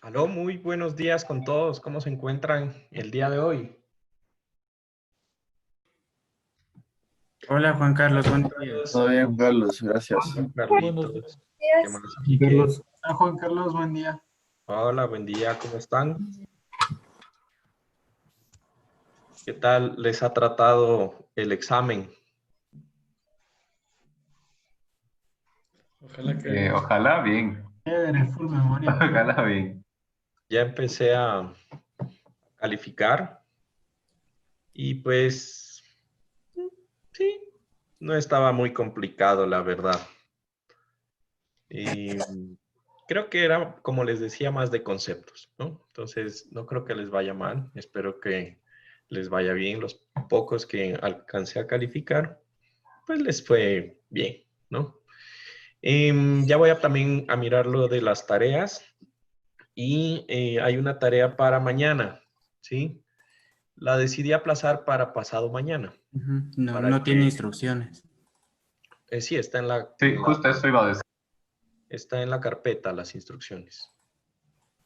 Aló, muy buenos días con todos. ¿Cómo se encuentran el día de hoy? Hola Juan Carlos, buen día. Carlos, Todo bien, Carlos, gracias. Buenos Carlitos, ¿qué días. más? Juan Carlos. Juan Carlos, buen día. Hola, buen día, ¿cómo están? ¿Qué tal les ha tratado el examen? Ojalá bien, Chévere, full memoria. ojalá bien. Ya empecé a calificar y pues sí, no estaba muy complicado, la verdad. Y creo que era, como les decía, más de conceptos, ¿no? Entonces, no creo que les vaya mal. Espero que les vaya bien. Los pocos que alcancé a calificar, pues les fue bien, ¿no? Ya voy a también a mirar lo de las tareas y hay una tarea para mañana, ¿sí? La decidí aplazar para pasado mañana, No, para no tiene que, instrucciones. sí, está en Sí, justo eso iba a decir. está en la carpeta las instrucciones.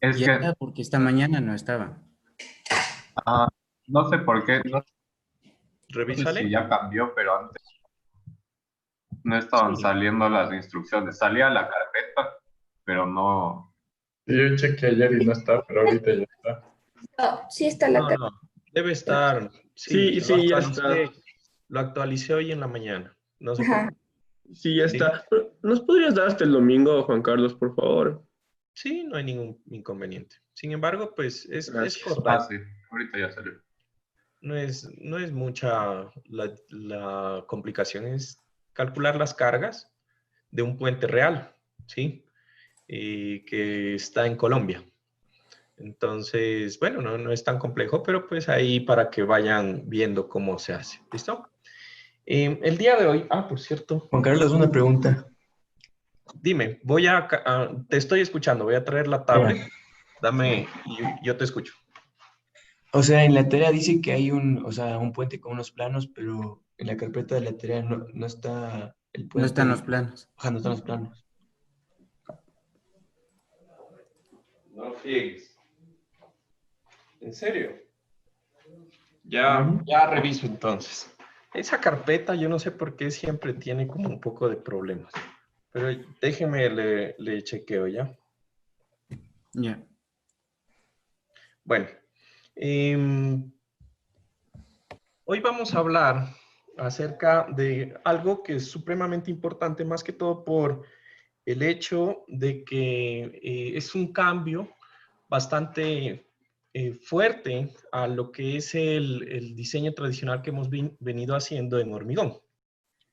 Es Y que era porque esta mañana no estaba. ah, no sé por qué, no sé si Revísale. ya cambió, pero antes no estaban Sí. saliendo las instrucciones. Salía la carpeta, pero no. Sí, yo chequé ayer y no está, pero ahorita ya está. No, sí está la No, carta. no, debe estar, sí, Sí, sí, ya está. lo actualicé hoy en la mañana, no se Ajá. preocupe. Sí, ya Sí, está. ¿Nos podrías dar hasta el domingo, Juan Carlos, por favor? sí, no hay ningún inconveniente. Sin embargo, pues es Gracias. Ah, corta, sí, ahorita ya salió. no es mucha la complicación, es calcular las cargas de un puente real, ¿sí? Que está en Colombia. Entonces, bueno, no es tan complejo, pero pues ahí para que vayan viendo cómo se hace. ¿Listo? El día de hoy, por cierto, Juan Carlos, una pregunta. dime, te estoy escuchando, voy a traer la Ya. tablet, dame, y yo te escucho. O sea, en la tarea dice que hay un puente con unos planos, pero en la carpeta de la tarea no está el No están puente, los planos. no están los planos. No friegues. ¿En serio? Ujú. Ya reviso entonces. Esa carpeta, yo no sé por qué siempre tiene como un poco de problemas, pero déjeme, le chequeo ya. Ya. Bueno, em, hoy vamos a hablar acerca de algo que es supremamente importante, más que todo por el hecho de que es un cambio bastante fuerte a lo que es el diseño tradicional que hemos venido haciendo en hormigón.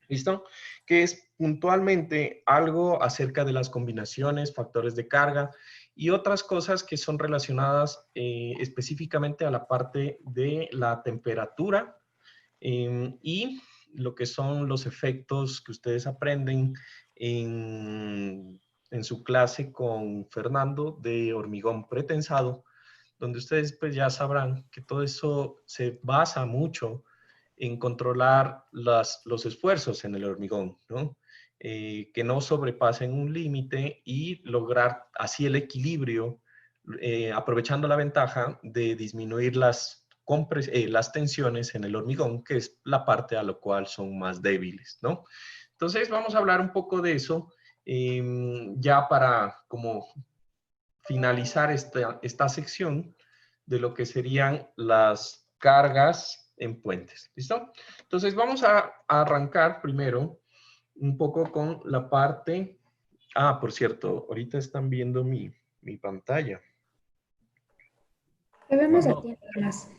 ¿Listo? Que es puntualmente algo acerca de las combinaciones, factores de carga y otras cosas que son relacionadas específicamente a la parte de la temperatura y lo que son los efectos que ustedes aprenden en su clase con Fernando de hormigón pretensado, donde ustedes pues ya sabrán que todo eso se basa mucho en controlar los esfuerzos en el hormigón, ¿no? Que no sobrepasen un límite y lograr así el equilibrio, aprovechando la ventaja de disminuir las tensiones en el hormigón, que es la parte a la cual son más débiles, ¿no? Entonces vamos a hablar un poco de eso ya para como finalizar esta sección de lo que serían las cargas en puentes. ¿Listo? Entonces vamos a arrancar primero un poco con la parte... por cierto, ahorita están viendo mi pantalla. Debemos Wow. aquí atrás.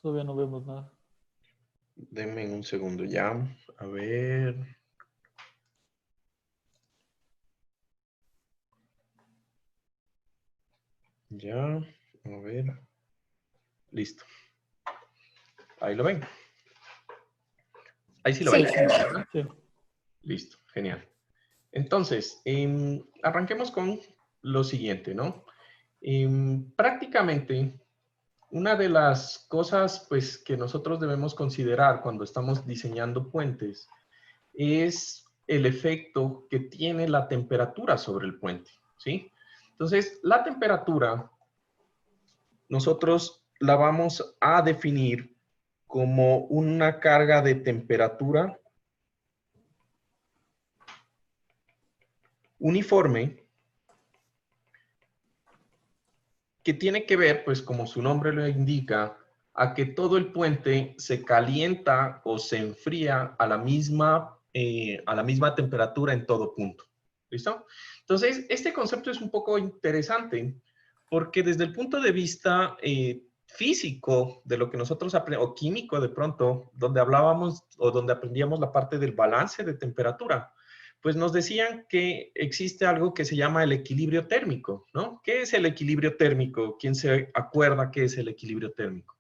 Todavía no vemos nada. Denme un segundo ya. A ver. Ya. A ver. Listo. Ahí lo ven. Ahí sí lo ven. Sí. Sí. Listo. Genial. Entonces, arranquemos con lo siguiente, ¿no? Prácticamente, una de las cosas pues, que nosotros debemos considerar cuando estamos diseñando puentes es el efecto que tiene la temperatura sobre el puente, ¿sí? Entonces, la temperatura, nosotros la vamos a definir como una carga de temperatura uniforme que tiene que ver, pues como su nombre lo indica, a que todo el puente se calienta o se enfría a la misma temperatura en todo punto. ¿Listo? Entonces, este concepto es un poco interesante porque desde el punto de vista físico de lo que nosotros aprendemos, o químico de pronto, donde hablábamos o donde aprendíamos la parte del balance de temperatura, pues nos decían que existe algo que se llama el equilibrio térmico, ¿no? ¿Qué es el equilibrio térmico? ¿Quién se acuerda qué es el equilibrio térmico?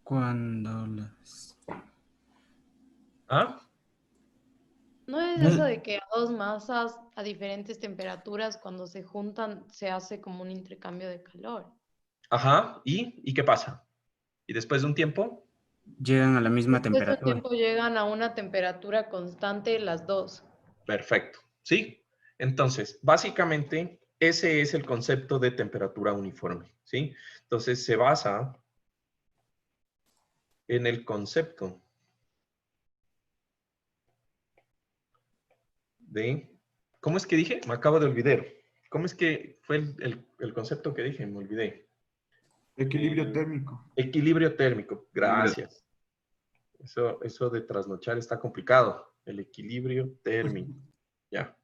Cuando las... ¿Ah? ¿No es eso de que a dos masas a diferentes temperaturas cuando se juntan se hace como un intercambio de calor? Ajá, ¿y qué pasa? ¿Y después de un tiempo? Llegan a la misma Después de un temperatura. tiempo llegan a una temperatura constante las dos. Perfecto, ¿sí? Entonces, básicamente, ese es el concepto de temperatura uniforme, ¿sí? Entonces, se basa en el concepto de... ¿Cómo es que dije? Me acabo de olvidar. ¿Cómo es que fue el concepto que dije? Me olvidé. Equilibrio térmico. Equilibrio térmico, gracias. Eso de trasnochar está complicado. El equilibrio térmico. Ya.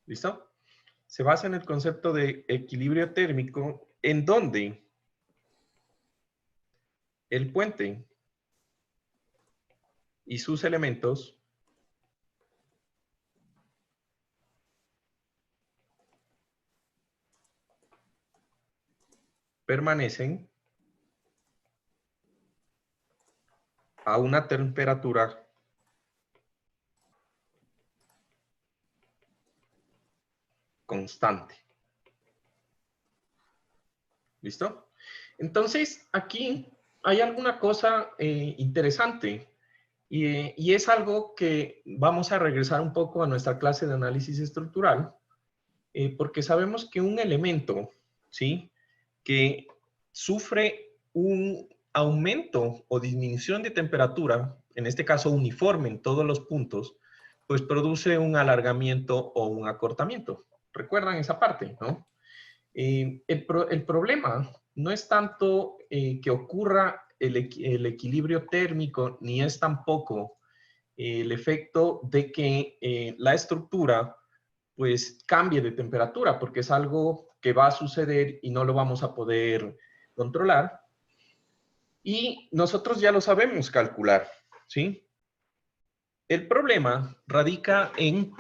¿Listo? Se basa en el concepto de equilibrio térmico, en donde el puente y sus elementos permanecen a una temperatura constante. ¿Listo? Entonces, aquí hay alguna cosa interesante y es algo que vamos a regresar un poco a nuestra clase de análisis estructural, porque sabemos que un elemento, ¿sí?, que sufre un aumento o disminución de temperatura, en este caso uniforme en todos los puntos, pues produce un alargamiento o un acortamiento. ¿Recuerdan esa parte, no? El problema no es tanto que ocurra el equilibrio térmico, ni es tampoco el efecto de que la estructura pues cambie de temperatura, porque es algo que va a suceder y no lo vamos a poder controlar. Y nosotros ya lo sabemos calcular, ¿sí? El problema radica en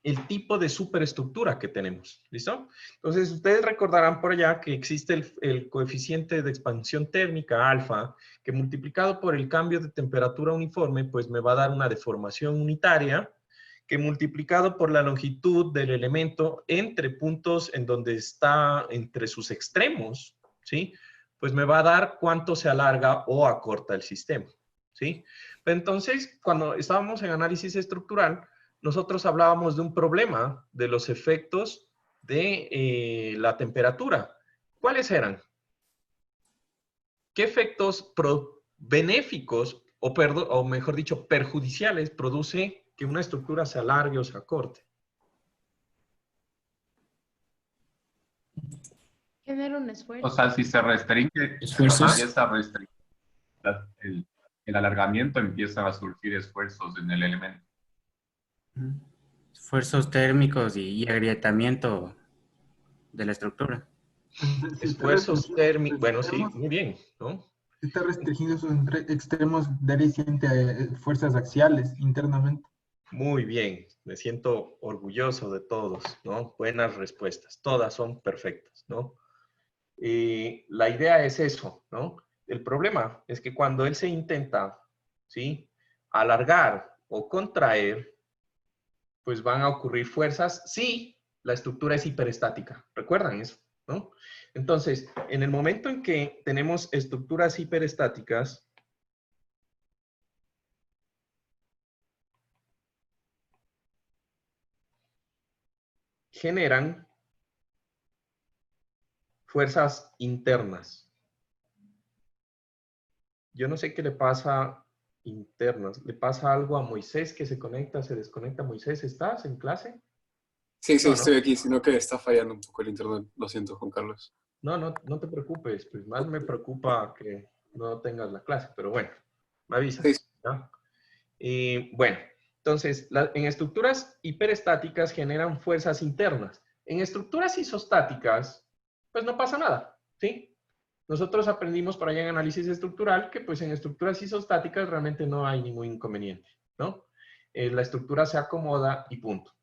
el tipo de superestructura que tenemos, ¿listo? Entonces, ustedes recordarán por allá que existe el coeficiente de expansión térmica alfa, que multiplicado por el cambio de temperatura uniforme, pues me va a dar una deformación unitaria, que multiplicado por la longitud del elemento entre puntos en donde está entre sus extremos, ¿sí?, pues me va a dar cuánto se alarga o acorta el sistema, ¿sí? Entonces, cuando estábamos en análisis estructural, nosotros hablábamos de un problema de los efectos de la temperatura. ¿Cuáles eran? ¿Qué efectos benéficos o mejor dicho, perjudiciales produce que una estructura se alargue o se acorte? Genera un esfuerzo. O sea, si se restringe, Esfuerzos. empieza a restringir el alargamiento, empiezan a surgir esfuerzos en el elemento. Esfuerzos térmicos y agrietamiento de la estructura. Esfuerzos térmicos, bueno, sí, muy bien, ¿no? Si está restringido sus extremos, Darío siente fuerzas axiales internamente. Muy bien, me siento orgulloso de todos, ¿no? Buenas respuestas, todas son perfectas, ¿no? La idea es eso, ¿no? El problema es que cuando él se intenta, ¿sí?, alargar o contraer, pues van a ocurrir fuerzas si la estructura es hiperestática. ¿Recuerdan eso? ¿No? Entonces, en el momento en que tenemos estructuras hiperestáticas, generan fuerzas internas. Yo no sé qué le pasa internas. ¿Le pasa algo a Moisés que se conecta, se desconecta? Moisés, ¿estás en clase? Sí, sí, No, ¿no? estoy aquí, sino que está fallando un poco el internet. Lo siento, Juan Carlos. No te preocupes. Pues más me preocupa que no tengas la clase, pero bueno, me avisas. Sí, ¿Ya? Bueno, entonces, en estructuras hiperestáticas generan fuerzas internas. En estructuras isostáticas, pues no pasa nada, ¿sí? Nosotros aprendimos por allá en análisis estructural que pues en estructuras isostáticas realmente no hay ningún inconveniente, ¿no? La estructura se acomoda y punto.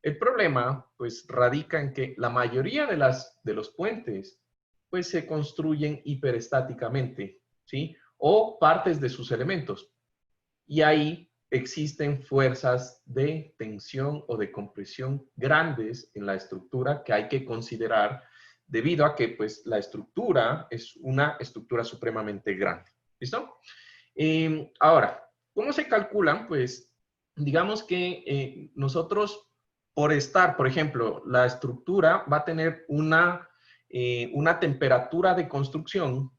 El problema pues radica en que la mayoría de los puentes pues se construyen hiperestáticamente, ¿sí? O partes de sus elementos. Y ahí existen fuerzas de tensión o de compresión grandes en la estructura que hay que considerar debido a que pues, la estructura es una estructura supremamente grande. ¿Listo? Ahora, ¿cómo se calculan? Pues digamos que nosotros, por estar, por ejemplo, la estructura va a tener una temperatura de construcción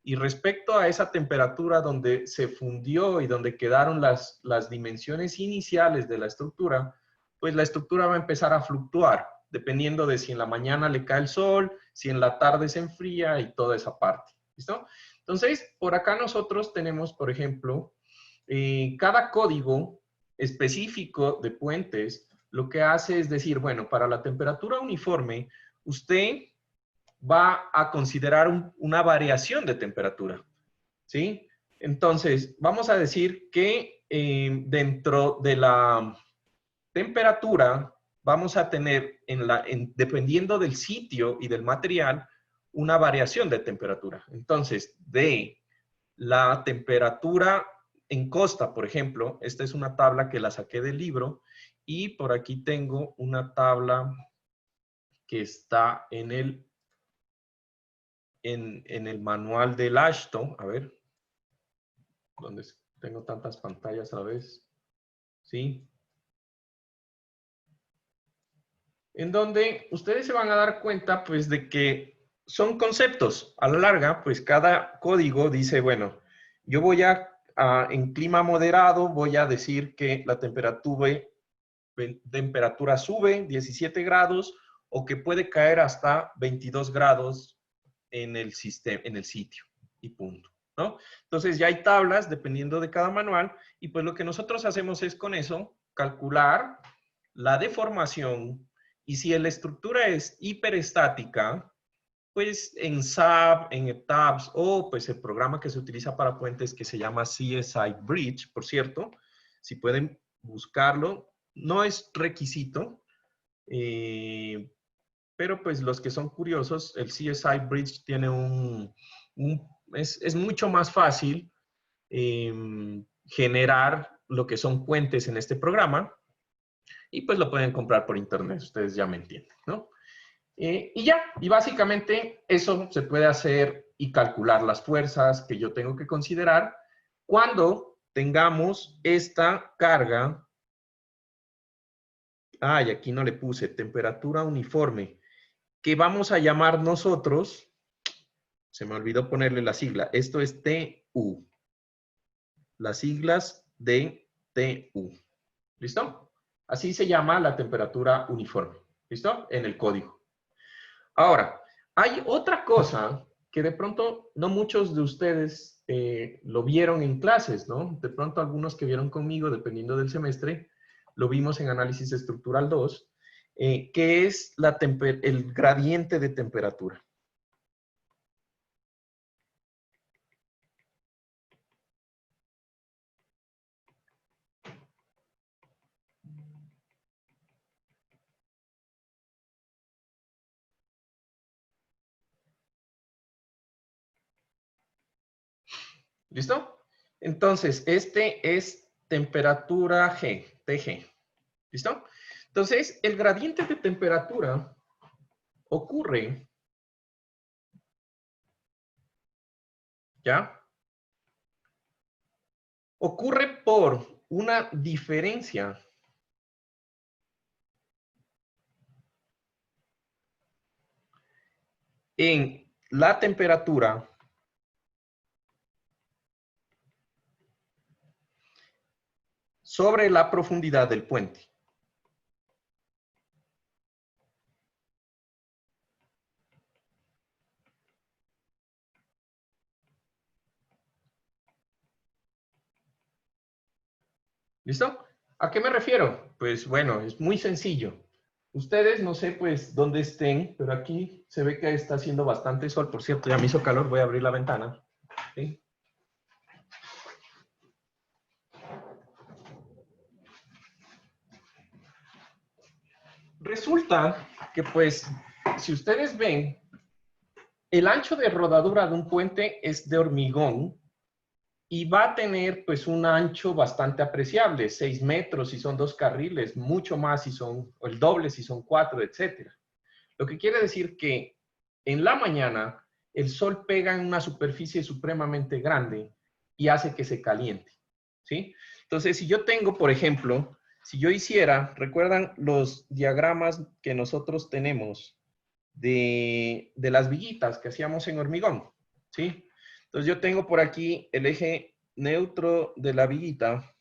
y respecto a esa temperatura donde se fundió y donde quedaron las dimensiones iniciales de la estructura, pues la estructura va a empezar a fluctuar, dependiendo de si en la mañana le cae el sol, si en la tarde se enfría y toda esa parte. ¿Listo? Entonces, por acá nosotros tenemos, por ejemplo, cada código específico de puentes, lo que hace es decir, bueno, para la temperatura uniforme, usted va a considerar una variación de temperatura, ¿sí? Entonces, vamos a decir que dentro de la temperatura vamos a tener, dependiendo del sitio y del material, una variación de temperatura. Entonces, de la temperatura en costa, por ejemplo, esta es una tabla que la saqué del libro y por aquí tengo una tabla que está en el manual del Ashton. A ver, ¿dónde tengo tantas pantallas a la vez? ¿Sí? En donde ustedes se van a dar cuenta, pues, de que son conceptos. A la larga, pues, cada código dice, bueno, yo voy en clima moderado, voy a decir que la temperatura sube 17 grados o que puede caer hasta 22 grados en el sitio y punto, ¿no? Entonces ya hay tablas dependiendo de cada manual y pues lo que nosotros hacemos es con eso calcular la deformación y si la estructura es hiperestática, pues en SAP, en ETABS o pues el programa que se utiliza para puentes que se llama CSI Bridge, por cierto, si pueden buscarlo, no es requisito, pero pues los que son curiosos, el CSI Bridge tiene es mucho más fácil generar lo que son puentes en este programa y pues lo pueden comprar por internet, ustedes ya me entienden, ¿no? Y ya, y básicamente eso se puede hacer y calcular las fuerzas que yo tengo que considerar cuando tengamos esta carga. Y aquí no le puse temperatura uniforme, que vamos a llamar nosotros, se me olvidó ponerle la sigla, esto es TU, las siglas de TU, ¿listo? Así se llama la temperatura uniforme, ¿listo? En el código. Ahora, hay otra cosa que de pronto no muchos de ustedes lo vieron en clases, ¿no? De pronto algunos que vieron conmigo, dependiendo del semestre, lo vimos en análisis estructural 2, que es el gradiente de temperatura. ¿Listo? Entonces, este es temperatura G, TG. ¿Listo? Entonces, el gradiente de temperatura ocurre, ¿ya? Ocurre por una diferencia en la temperatura sobre la profundidad del puente. ¿Listo? ¿A qué me refiero? Pues bueno, es muy sencillo. Ustedes, no sé pues dónde estén, pero aquí se ve que está haciendo bastante sol. Por cierto, ya me hizo calor, voy a abrir la ventana. ¿Sí? Resulta que pues, si ustedes ven, el ancho de rodadura de un puente es de hormigón y va a tener pues un ancho bastante apreciable, 6 metros si son 2 carriles, mucho más si son, o el doble si son 4, etcétera. Lo que quiere decir que en la mañana el sol pega en una superficie supremamente grande y hace que se caliente, ¿sí? Entonces, si yo tengo, por ejemplo, si yo hiciera, ¿recuerdan los diagramas que nosotros tenemos de las viguitas que hacíamos en hormigón? ¿Sí? Entonces yo tengo por aquí el eje neutro de la viguita,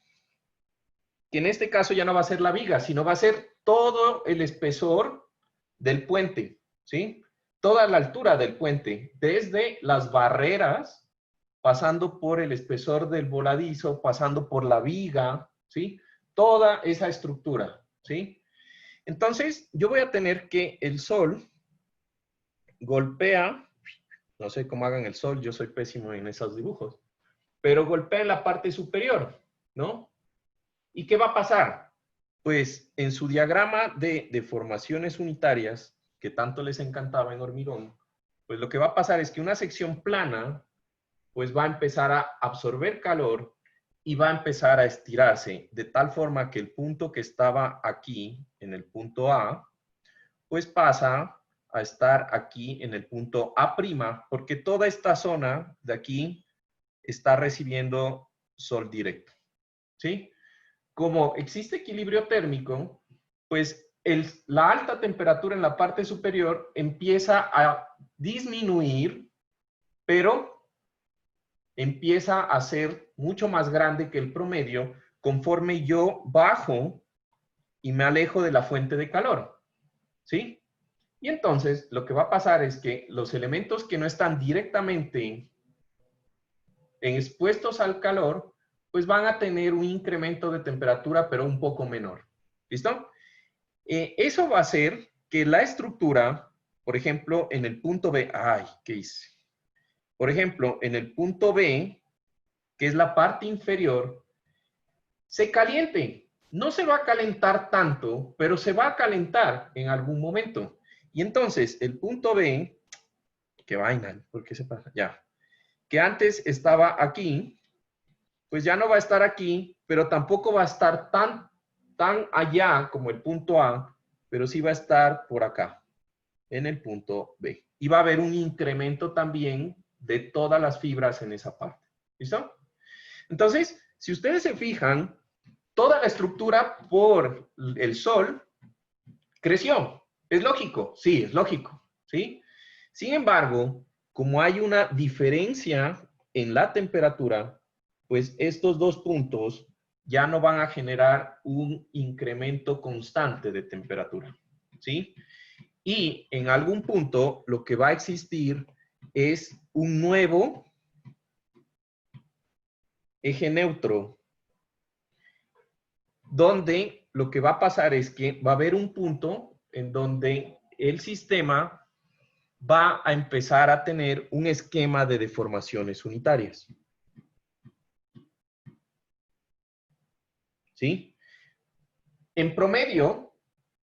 que en este caso ya no va a ser la viga, sino va a ser todo el espesor del puente, ¿sí? Toda la altura del puente, desde las barreras, pasando por el espesor del voladizo, pasando por la viga, ¿sí? Toda esa estructura, ¿sí? Entonces, yo voy a tener que el sol golpea, no sé cómo hagan el sol, yo soy pésimo en esos dibujos, pero golpea en la parte superior, ¿no? ¿Y qué va a pasar? Pues en su diagrama de deformaciones unitarias, que tanto les encantaba en hormigón, pues lo que va a pasar es que una sección plana, pues va a empezar a absorber calor y va a empezar a estirarse, de tal forma que el punto que estaba aquí, en el punto A, pues pasa a estar aquí en el punto A', porque toda esta zona de aquí está recibiendo sol directo, ¿sí? Como existe equilibrio térmico, pues la alta temperatura en la parte superior empieza a disminuir, pero empieza a ser mucho más grande que el promedio conforme yo bajo y me alejo de la fuente de calor, ¿sí? Y entonces lo que va a pasar es que los elementos que no están directamente expuestos al calor, pues van a tener un incremento de temperatura, pero un poco menor. ¿Listo? Eso va a hacer que la estructura, por ejemplo, en el punto B, ay, ¿qué hice? Por ejemplo, en el punto B, que es la parte inferior, se caliente. No se va a calentar tanto, pero se va a calentar en algún momento. Y entonces, el punto B, qué vaina, ¿por qué se pasa? Ya. Que antes estaba aquí, pues ya no va a estar aquí, pero tampoco va a estar tan allá como el punto A, pero sí va a estar por acá, en el punto B. Y va a haber un incremento también de todas las fibras en esa parte. ¿Listo? Entonces, si ustedes se fijan, toda la estructura por el sol creció. ¿Es lógico? Sí, es lógico. ¿Sí? Sin embargo, como hay una diferencia en la temperatura, pues estos dos puntos ya no van a generar un incremento constante de temperatura, ¿sí? Y en algún punto lo que va a existir es un nuevo eje neutro, donde lo que va a pasar es que va a haber un punto en donde el sistema va a empezar a tener un esquema de deformaciones unitarias. ¿Sí? En promedio,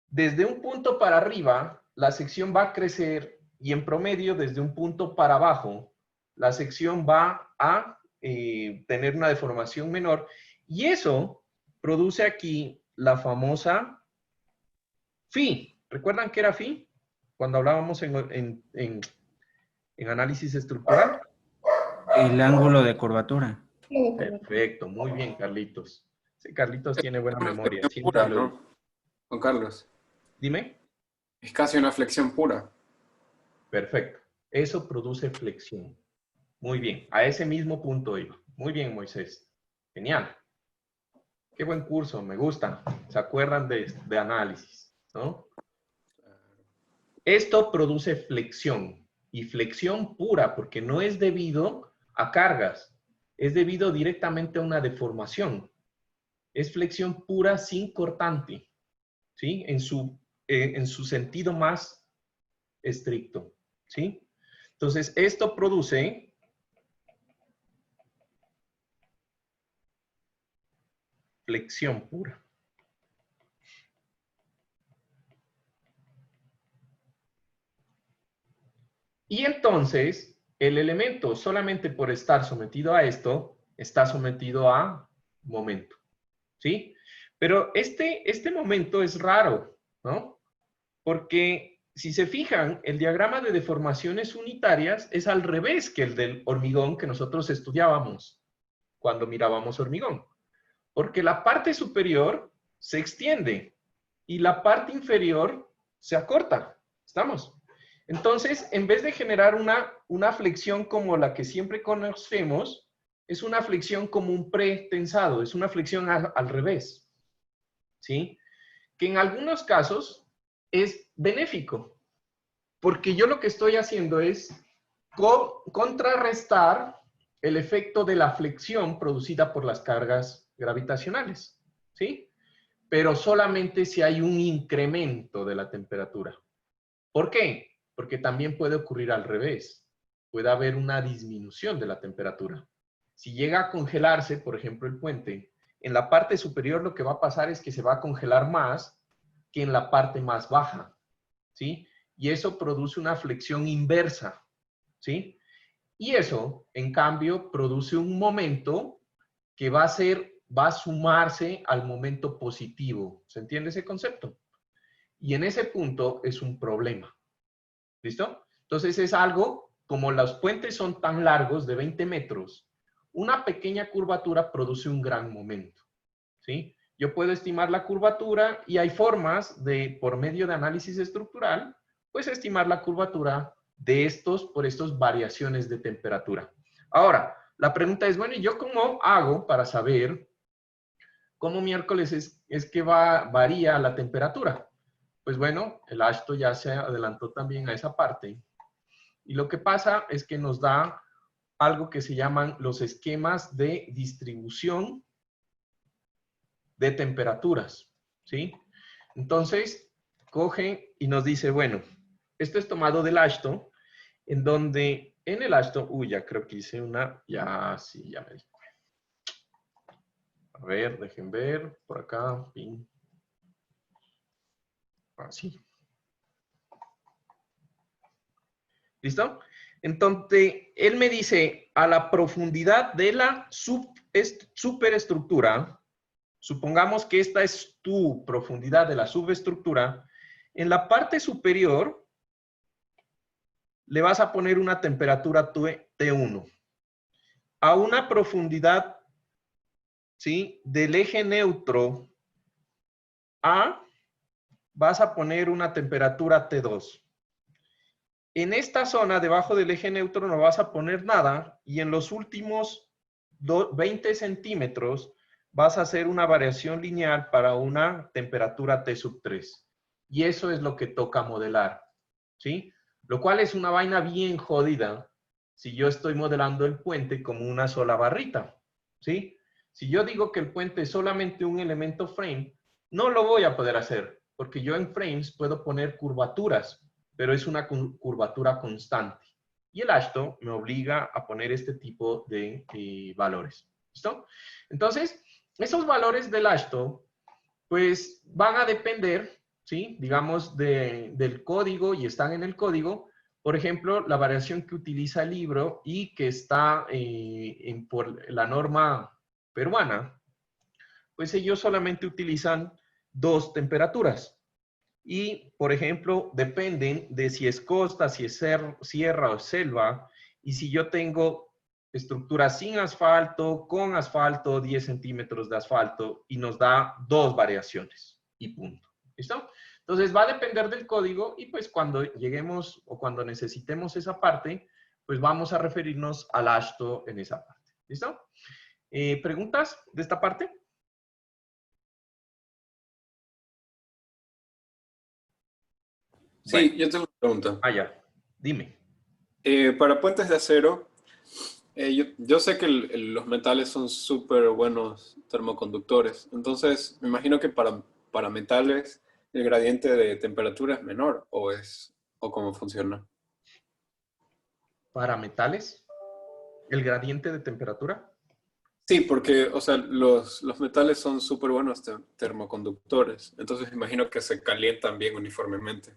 desde un punto para arriba, la sección va a crecer y en promedio, desde un punto para abajo, la sección va a tener una deformación menor y eso produce aquí la famosa phi. ¿Recuerdan qué era phi? Cuando hablábamos en análisis estructural. El ángulo de curvatura. Perfecto, muy bien, Carlitos. Sí, Carlitos tiene buena memoria. Flexión Siempre pura, lo... ¿no? Juan Carlos. Dime. Es casi una flexión pura. Perfecto. Eso produce flexión. Muy bien, a ese mismo punto iba. Muy bien, Moisés. Genial. Qué buen curso, me gusta. ¿Se acuerdan de análisis, no? Esto produce flexión, y flexión pura, porque no es debido a cargas, es debido directamente a una deformación. Es flexión pura sin cortante, ¿sí? En su sentido más estricto, ¿sí? Entonces, esto produce flexión pura. Y entonces, el elemento, solamente por estar sometido a esto, está sometido a momento, ¿sí? Pero este momento es raro, ¿no? Porque si se fijan, el diagrama de deformaciones unitarias es al revés que el del hormigón que nosotros estudiábamos cuando mirábamos hormigón. Porque la parte superior se extiende y la parte inferior se acorta. ¿Estamos? Entonces, en vez de generar una flexión como la que siempre conocemos, es una flexión como un pretensado, es una flexión al revés, ¿sí? Que en algunos casos es benéfico, porque yo lo que estoy haciendo es contrarrestar el efecto de la flexión producida por las cargas gravitacionales, ¿sí? Pero solamente si hay un incremento de la temperatura. ¿Por qué? Porque también puede ocurrir al revés. Puede haber una disminución de la temperatura. Si llega a congelarse, por ejemplo, el puente, en la parte superior lo que va a pasar es que se va a congelar más que en la parte más baja, ¿sí? Y eso produce una flexión inversa, ¿sí? Y eso, en cambio, produce un momento que va a sumarse al momento positivo. ¿Se entiende ese concepto? Y en ese punto es un problema. ¿Listo? Entonces es algo, como los puentes son tan largos, de 20 metros, una pequeña curvatura produce un gran momento, ¿sí? Yo puedo estimar la curvatura y hay formas de, por medio de análisis estructural, pues estimar la curvatura de por estas variaciones de temperatura. Ahora, la pregunta es, bueno, ¿y yo cómo hago para saber cómo miércoles es que varía la temperatura? Pues bueno, el AASHTO ya se adelantó también a esa parte. Y lo que pasa es que nos da algo que se llaman los esquemas de distribución de temperaturas, ¿sí? Entonces, coge y nos dice, bueno, esto es tomado del AASHTO, en donde en el AASHTO, ya creo que hice una, sí, ya me di cuenta. A ver, dejen ver, por acá, pin. Así. ¿Listo? Entonces, él me dice, a la profundidad de la superestructura, supongamos que esta es tu profundidad de la subestructura, en la parte superior le vas a poner una temperatura T1. A una profundidad, ¿sí?, del eje neutro A, vas a poner una temperatura T2. En esta zona, debajo del eje neutro, no vas a poner nada y en los últimos 20 centímetros vas a hacer una variación lineal para una temperatura T3. Y eso es lo que toca modelar, ¿sí? Lo cual es una vaina bien jodida si yo estoy modelando el puente como una sola barrita, ¿sí? Si yo digo que el puente es solamente un elemento frame, no lo voy a poder hacer, porque yo en frames puedo poner curvaturas, pero es una curvatura constante. Y el AASHTO me obliga a poner este tipo de valores. ¿Listo? Entonces, esos valores del AASHTO, pues van a depender, ¿sí?, digamos, del código y están en el código. Por ejemplo, la variación que utiliza el libro y que está por la norma peruana, pues ellos solamente utilizan 2 temperaturas. Y, por ejemplo, dependen de si es costa, si es sierra o selva, y si yo tengo estructura sin asfalto, con asfalto, 10 centímetros de asfalto, y nos da 2 variaciones, y punto. ¿Listo? Entonces va a depender del código y pues cuando lleguemos o cuando necesitemos esa parte, pues vamos a referirnos al ASHTO en esa parte. ¿Listo? ¿Preguntas de esta parte? Sí, Bueno. yo tengo una pregunta. Ah, ya. Dime. Para puentes de acero, yo sé que los metales son súper buenos termoconductores. Entonces, me imagino que para metales el gradiente de temperatura es menor, o cómo funciona. ¿Para metales? ¿El gradiente de temperatura? Sí, porque, o sea, los metales son súper buenos termoconductores. Entonces, me imagino que se calientan bien uniformemente.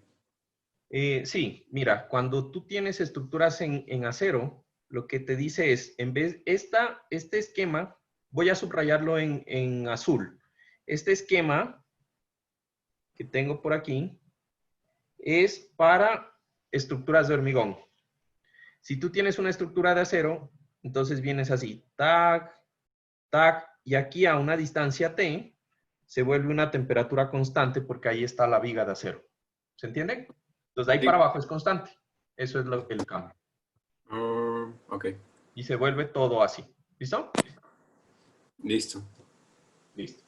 Sí, mira, cuando tú tienes estructuras en acero, lo que te dice es, en vez, este esquema, voy a subrayarlo en azul. Este esquema que tengo por aquí es para estructuras de hormigón. Si tú tienes una estructura de acero, entonces vienes así, tac, tac, y aquí a una distancia T se vuelve una temperatura constante porque ahí está la viga de acero. ¿Se entiende? Entonces, de ahí Sí. para abajo es constante. Eso es el cambio. Ok, Y se vuelve todo así. ¿Listo? listo. Listo.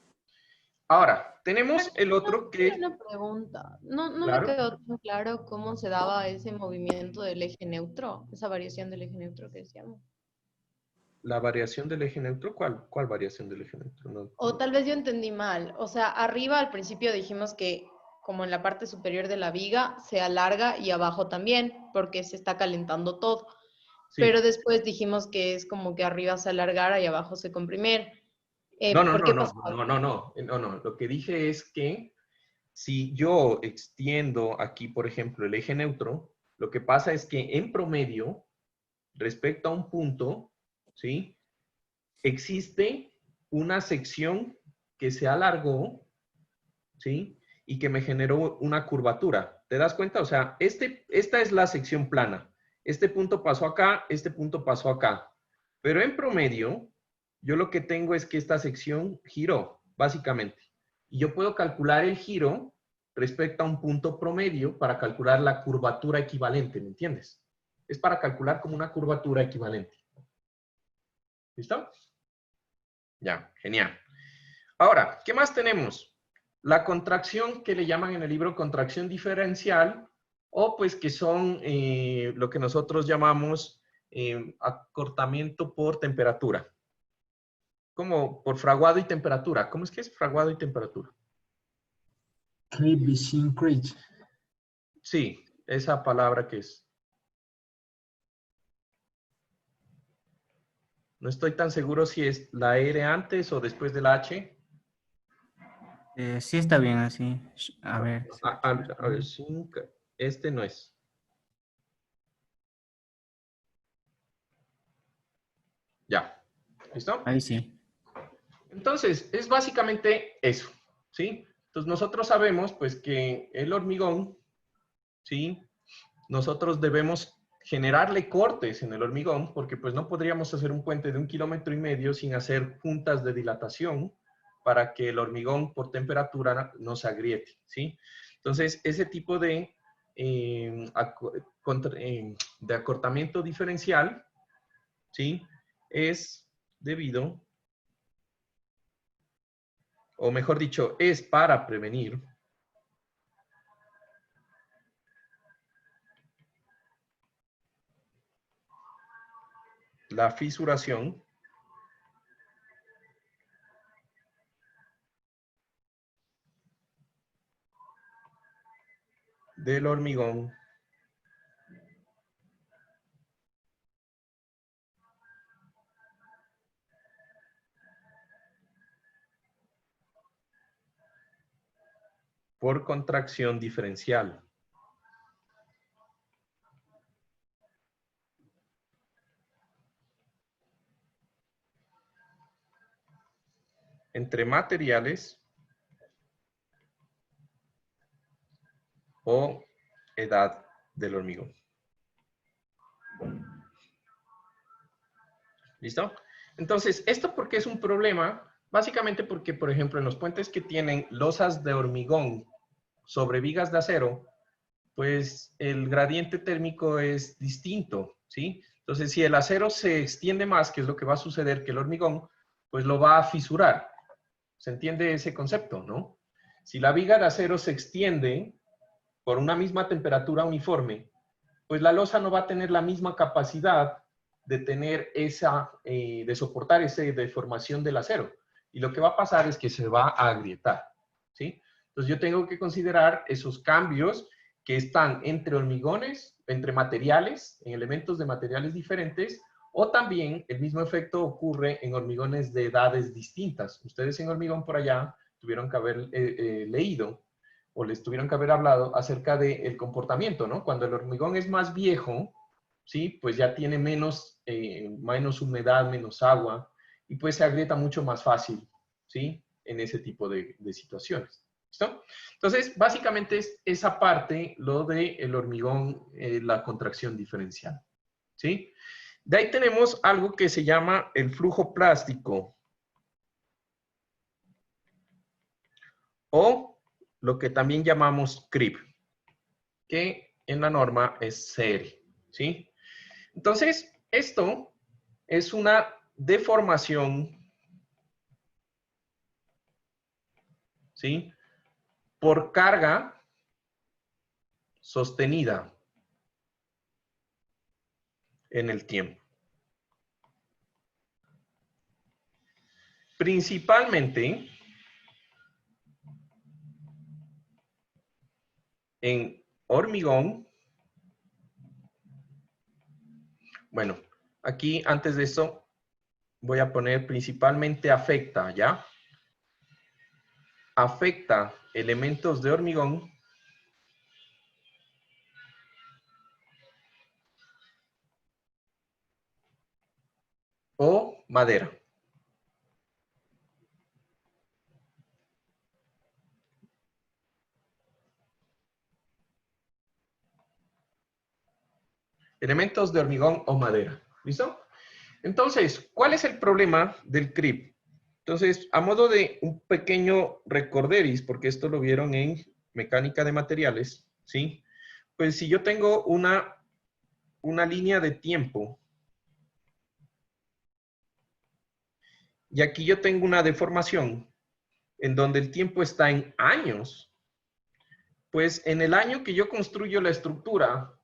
Ahora, tenemos el otro que... Una pregunta. No Claro. me quedó tan claro cómo se daba ese movimiento del eje neutro, esa variación del eje neutro que decíamos. La variación del eje neutro, ¿cuál variación del eje neutro? No, O tal vez yo entendí mal. O sea, arriba al principio dijimos que como en la parte superior de la viga se alarga y abajo también, porque se está calentando todo. sí. Pero después dijimos que es como que arriba se alargara y abajo se comprimiera. No. ¿Por qué pasó? No. Lo que dije es que si yo extiendo aquí, por ejemplo, el eje neutro, lo que pasa es que en promedio, respecto a un punto, ¿sí? Existe una sección que se alargó, ¿sí? Y que me generó una curvatura. ¿Te das cuenta? O sea, esta es la sección plana. Este punto pasó acá, este punto pasó acá. Pero en promedio, yo lo que tengo es que esta sección giró, básicamente. Y yo puedo calcular el giro respecto a un punto promedio para calcular la curvatura equivalente, ¿me entiendes? Es para calcular como una curvatura equivalente. ¿Listo? Ya, genial. Ahora, ¿qué más tenemos? La contracción que le llaman en el libro contracción diferencial, o pues que son lo que nosotros llamamos acortamiento por temperatura. Como por fraguado y temperatura. ¿Cómo es que es fraguado y temperatura? Krieg. Sí, esa palabra que es. No estoy tan seguro si es la R antes o después de la H. Sí, está bien así. A ver. A ver, este no es. Ya. ¿Listo? Ahí sí. Entonces, es básicamente eso, ¿sí? Entonces, nosotros sabemos, pues, que el hormigón, ¿sí? Nosotros debemos generarle cortes en el hormigón, porque pues no podríamos hacer un puente de 1,5 kilómetros sin hacer juntas de dilatación para que el hormigón por temperatura no se agriete, ¿sí? Entonces, ese tipo de acortamiento diferencial, ¿sí? Es debido, o mejor dicho, es para prevenir la fisuración del hormigón por contracción diferencial. Entre materiales o edad del hormigón. ¿Listo? Entonces, ¿esto por qué es un problema? Básicamente porque, por ejemplo, en los puentes que tienen losas de hormigón sobre vigas de acero, pues el gradiente térmico es distinto, ¿sí? Entonces, si el acero se extiende más, que es lo que va a suceder, que el hormigón, pues lo va a fisurar. ¿Se entiende ese concepto, no? Si la viga de acero se extiende por una misma temperatura uniforme, pues la losa no va a tener la misma capacidad de tener de soportar esa deformación del acero. Y lo que va a pasar es que se va a agrietar, ¿sí? Entonces yo tengo que considerar esos cambios que están entre hormigones, entre materiales, en elementos de materiales diferentes, o también el mismo efecto ocurre en hormigones de edades distintas. Ustedes en hormigón por allá tuvieron que haber leído o les tuvieron que haber hablado acerca del comportamiento, ¿no? Cuando el hormigón es más viejo, ¿sí? Pues ya tiene menos humedad, menos agua, y pues se agrieta mucho más fácil, ¿sí? En ese tipo de situaciones. ¿Listo? Entonces, básicamente es esa parte, lo del hormigón, la contracción diferencial, ¿sí? De ahí tenemos algo que se llama el flujo plástico, o lo que también llamamos creep, que en la norma es CR, ¿sí? Entonces, esto es una deformación, ¿sí? Por carga sostenida en el tiempo. Principalmente en hormigón. Bueno, aquí antes de esto voy a poner principalmente afecta, ¿ya? Afecta elementos de hormigón o madera. Elementos de hormigón o madera. ¿Listo? Entonces, ¿cuál es el problema del creep? Entonces, a modo de un pequeño recorderis, porque esto lo vieron en mecánica de materiales, ¿sí? Pues si yo tengo una línea de tiempo y aquí yo tengo una deformación en donde el tiempo está en años, pues en el año que yo construyo la estructura,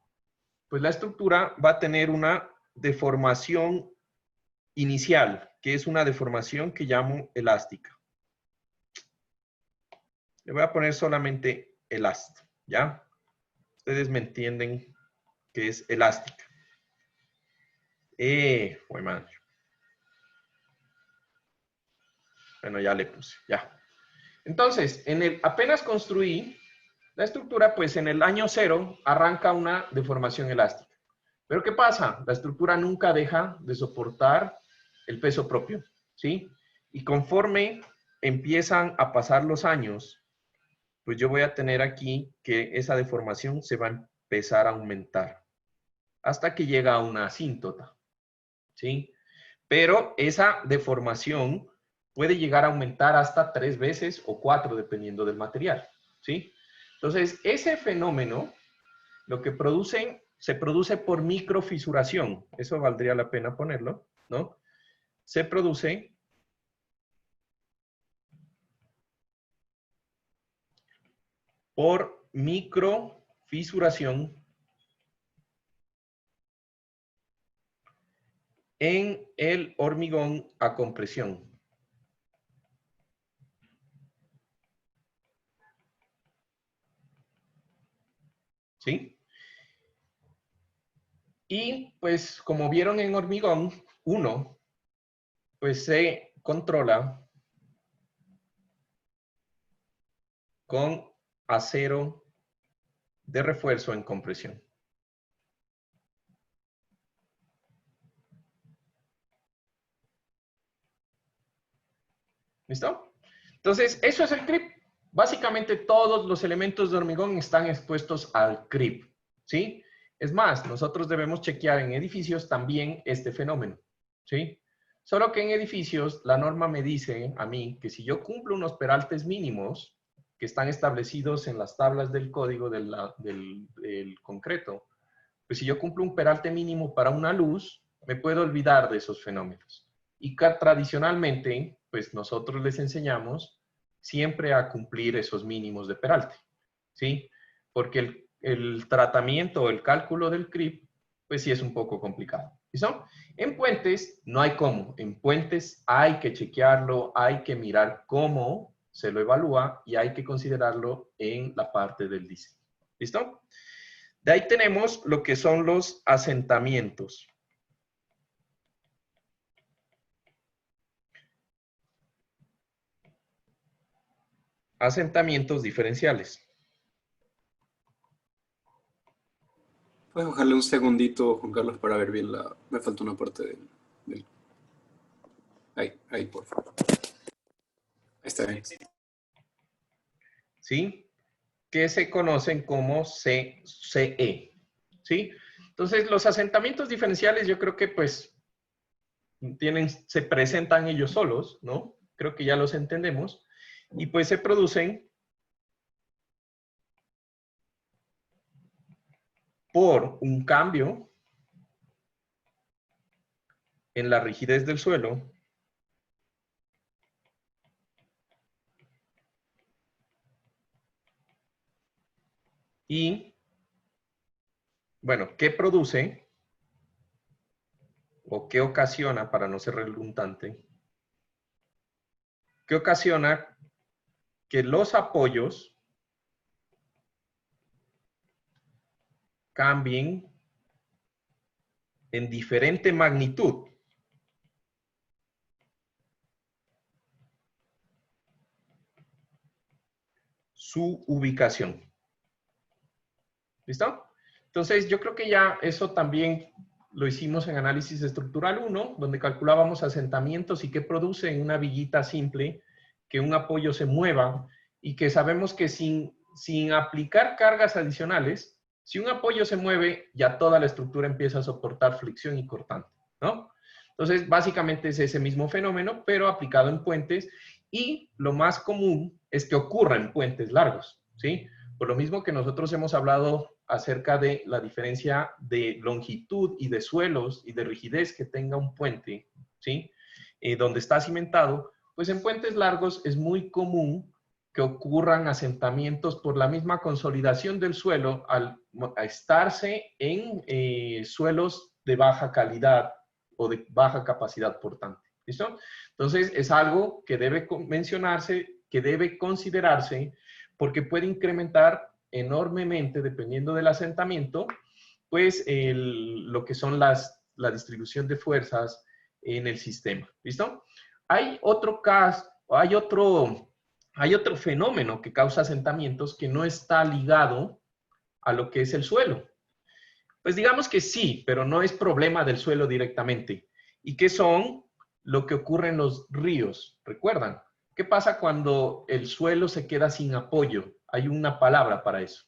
pues la estructura va a tener una deformación inicial, que es una deformación que llamo elástica. Le voy a poner solamente elástico, ¿ya? Ustedes me entienden que es elástica. Madre. Bueno, ya le puse, ya. Entonces, apenas construí la estructura, pues en el año 0 arranca una deformación elástica. Pero ¿qué pasa? La estructura nunca deja de soportar el peso propio, ¿sí? Y conforme empiezan a pasar los años, pues yo voy a tener aquí que esa deformación se va a empezar a aumentar hasta que llega a una asíntota, ¿sí? Pero esa deformación puede llegar a aumentar hasta 3 veces o 4, dependiendo del material, ¿sí? Entonces, ese fenómeno, lo que se produce por microfisuración, eso valdría la pena ponerlo, ¿no? Se produce por microfisuración en el hormigón a compresión. ¿Sí? Y pues como vieron en hormigón 1, pues se controla con acero de refuerzo en compresión. ¿Listo? Entonces, eso es el creep. Básicamente todos los elementos de hormigón están expuestos al creep, ¿sí? Es más, nosotros debemos chequear en edificios también este fenómeno, ¿sí? Solo que en edificios la norma me dice a mí que si yo cumplo unos peraltes mínimos, que están establecidos en las tablas del código del concreto, pues si yo cumplo un peralte mínimo para una luz, me puedo olvidar de esos fenómenos. Y tradicionalmente, pues nosotros les enseñamos siempre a cumplir esos mínimos de peralte, ¿sí? Porque el tratamiento o el cálculo del CRIP, pues sí es un poco complicado. ¿Listo? En puentes no hay cómo. En puentes hay que chequearlo, hay que mirar cómo se lo evalúa y hay que considerarlo en la parte del diseño. ¿Listo? De ahí tenemos lo que son los asentamientos. Asentamientos diferenciales. Puedes bajarle un segundito, Juan Carlos, para ver bien la... Me falta una parte del... Ahí, por favor. Ahí está bien. ¿Sí? Que se conocen como CE. ¿Sí? Entonces, los asentamientos diferenciales yo creo que pues se presentan ellos solos, ¿no? Creo que ya los entendemos. Y pues se producen por un cambio en la rigidez del suelo y, bueno, ¿qué produce o qué ocasiona, para no ser redundante, qué ocasiona que los apoyos cambien en diferente magnitud su ubicación? ¿Listo? Entonces, yo creo que ya eso también lo hicimos en análisis estructural 1, donde calculábamos asentamientos y qué produce en una viguita simple que un apoyo se mueva y que sabemos que sin aplicar cargas adicionales, si un apoyo se mueve, ya toda la estructura empieza a soportar fricción y cortante, ¿no? Entonces, básicamente es ese mismo fenómeno, pero aplicado en puentes, y lo más común es que ocurra en puentes largos, ¿sí? Por lo mismo que nosotros hemos hablado acerca de la diferencia de longitud y de suelos y de rigidez que tenga un puente, ¿sí? Donde está cimentado, pues en puentes largos es muy común que ocurran asentamientos por la misma consolidación del suelo al estarse en suelos de baja calidad o de baja capacidad portante. ¿Listo? Entonces, es algo que debe mencionarse, que debe considerarse, porque puede incrementar enormemente, dependiendo del asentamiento, pues lo que son la distribución de fuerzas en el sistema. ¿Listo? Hay otro caso, hay otro fenómeno que causa asentamientos que no está ligado a lo que es el suelo. Pues digamos que sí, pero no es problema del suelo directamente. ¿Y qué son lo que ocurre en los ríos? ¿Recuerdan? ¿Qué pasa cuando el suelo se queda sin apoyo? Hay una palabra para eso.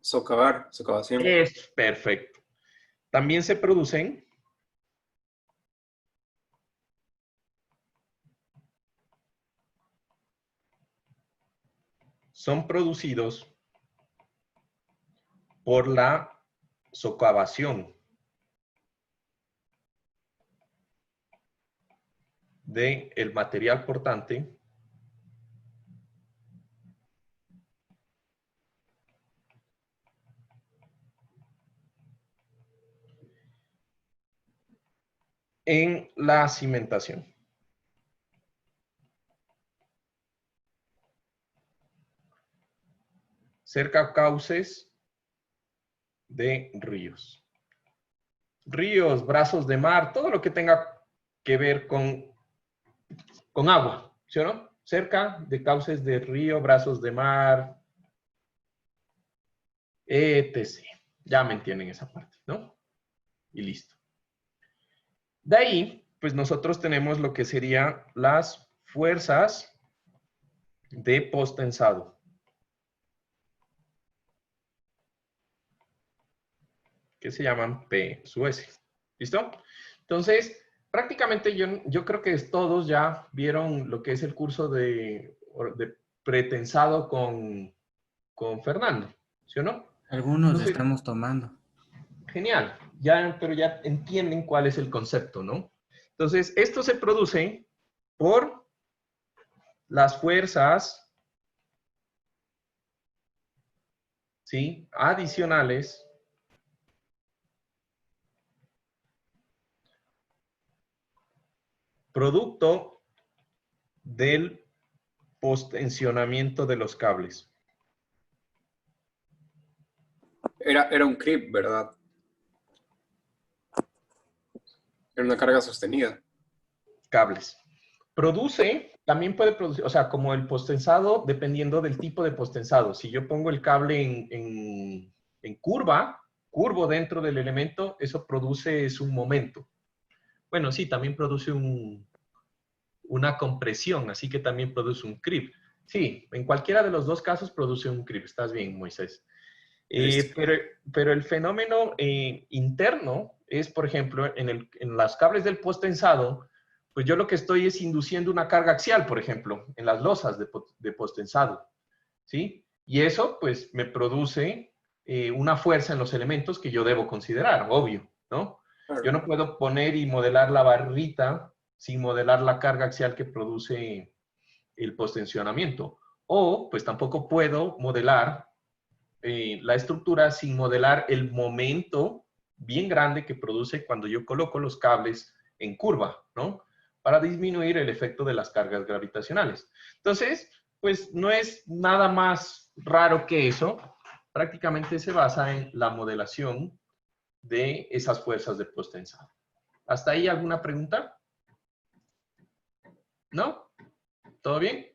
Socavar, socavación. Es perfecto. También se producen son producidos por la socavación del material portante en la cimentación. Cerca a cauces de ríos. Ríos, brazos de mar, todo lo que tenga que ver con agua, ¿sí o no? Cerca de cauces de río, brazos de mar, etc. Ya me entienden esa parte, ¿no? Y listo. De ahí, pues nosotros tenemos lo que serían las fuerzas de posttensado. Que se llaman P sub S. ¿Listo? Entonces, prácticamente yo creo que todos ya vieron lo que es el curso de pretensado con Fernando, ¿sí o no? Algunos Entonces, estamos tomando. genial, pero ya entienden cuál es el concepto, ¿no? Entonces, esto se produce por las fuerzas, ¿sí?, adicionales producto del postensionamiento de los cables. Era un creep, ¿verdad? Era una carga sostenida. Cables. También puede producir, o sea, como el postensado, dependiendo del tipo de postensado. Si yo pongo el cable en curvo dentro del elemento, eso produce un momento. Bueno, sí, también produce una compresión, así que también produce un creep. Sí, en cualquiera de los dos casos produce un creep. Estás bien, Moisés. Pero el fenómeno interno es, por ejemplo, en las cables del postensado, pues yo lo que estoy es induciendo una carga axial, por ejemplo, en las losas de postensado, ¿sí? Y eso, pues, me produce una fuerza en los elementos que yo debo considerar, obvio, ¿no? Yo no puedo poner y modelar la barrita sin modelar la carga axial que produce el postensionamiento. O, pues, tampoco puedo modelar la estructura sin modelar el momento bien grande que produce cuando yo coloco los cables en curva, ¿no? Para disminuir el efecto de las cargas gravitacionales. Entonces, pues no es nada más raro que eso. Prácticamente se basa en la modelación de esas fuerzas de postensado. ¿Hasta ahí alguna pregunta? ¿No? ¿Todo bien?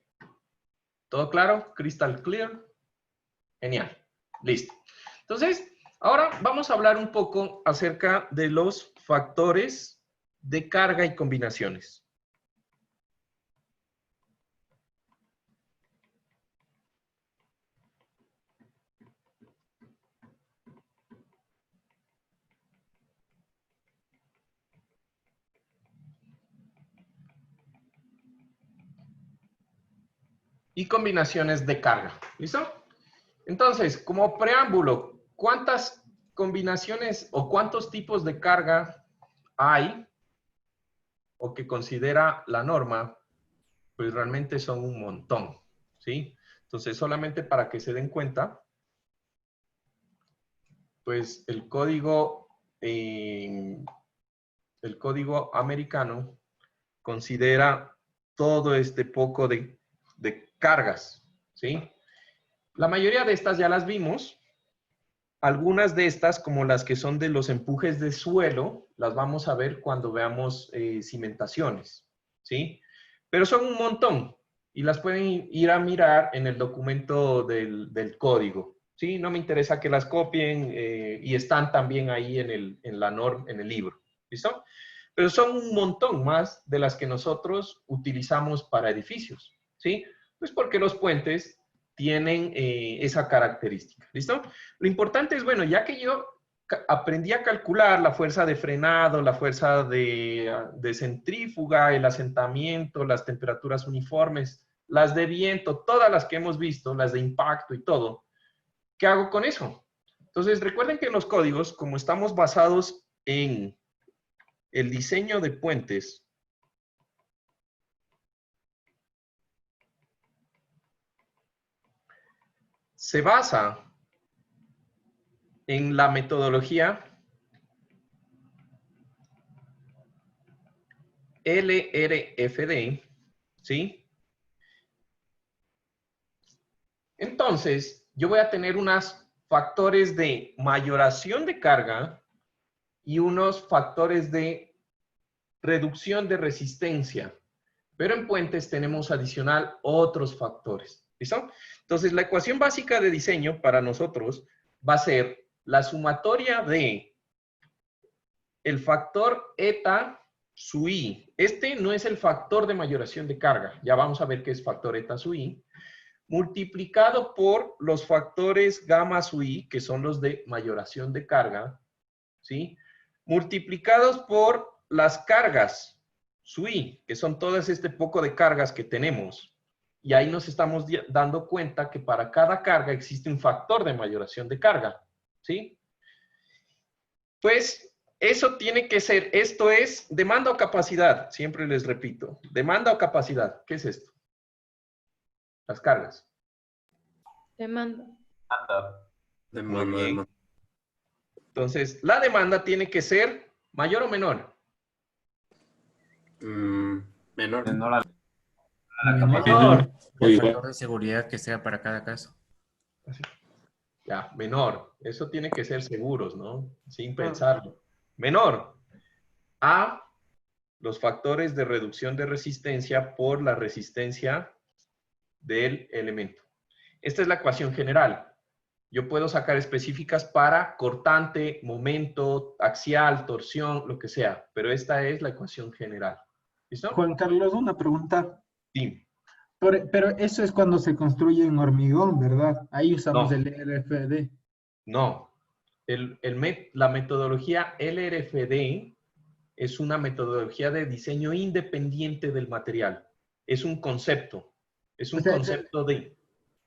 ¿Todo claro? ¿Crystal clear? Genial. Listo. Entonces, ahora vamos a hablar un poco acerca de los factores de carga y combinaciones. Y combinaciones de carga. ¿Listo? Entonces, como preámbulo, ¿cuántas combinaciones o cuántos tipos de carga hay o que considera la norma? Pues realmente son un montón, ¿sí? Entonces, solamente para que se den cuenta, pues el código americano considera todo este poco de cargas, ¿sí? La mayoría de estas ya las vimos. Algunas de estas, como las que son de los empujes de suelo, las vamos a ver cuando veamos cimentaciones, ¿sí? Pero son un montón y las pueden ir a mirar en el documento del código, ¿sí? No me interesa que las copien y están también ahí en el libro, ¿listo? Pero son un montón más de las que nosotros utilizamos para edificios, ¿sí? Pues porque los puentes tienen esa característica, ¿listo? Lo importante es, bueno, ya que yo aprendí a calcular la fuerza de frenado, la fuerza de centrífuga, el asentamiento, las temperaturas uniformes, las de viento, todas las que hemos visto, las de impacto y todo, ¿qué hago con eso? Entonces, recuerden que en los códigos, como estamos basados en el diseño de puentes, se basa en la metodología LRFD, ¿sí? Entonces, yo voy a tener unos factores de mayoración de carga y unos factores de reducción de resistencia. Pero en puentes tenemos adicional otros factores. ¿Listo? Entonces, la ecuación básica de diseño para nosotros va a ser la sumatoria de el factor eta su i. Este no es el factor de mayoración de carga. Ya vamos a ver qué es factor eta su i. Multiplicado por los factores gamma su i, que son los de mayoración de carga, ¿sí? Multiplicados por las cargas su i, que son todas este poco de cargas que tenemos. Y ahí nos estamos dando cuenta que para cada carga existe un factor de mayoración de carga, ¿sí? Pues eso tiene que ser, esto es demanda o capacidad, siempre les repito, demanda o capacidad, ¿qué es esto? Las cargas. Demanda. Muy bien. Entonces, la demanda tiene que ser mayor o menor. Menor. Menor a la Menor. El factor de seguridad que sea para cada caso. Ya, menor. Eso tiene que ser seguros, ¿no? Sin pensarlo. Menor a los factores de reducción de resistencia por la resistencia del elemento. Esta es la ecuación general. Yo puedo sacar específicas para cortante, momento, axial, torsión, lo que sea, pero esta es la ecuación general. ¿Listo? Juan Carlos, una pregunta. Sí. Pero eso es cuando se construye en hormigón, ¿verdad? Ahí usamos No. el RFD. No. La metodología LRFD es una metodología de diseño independiente del material. Es un concepto. Es un concepto de...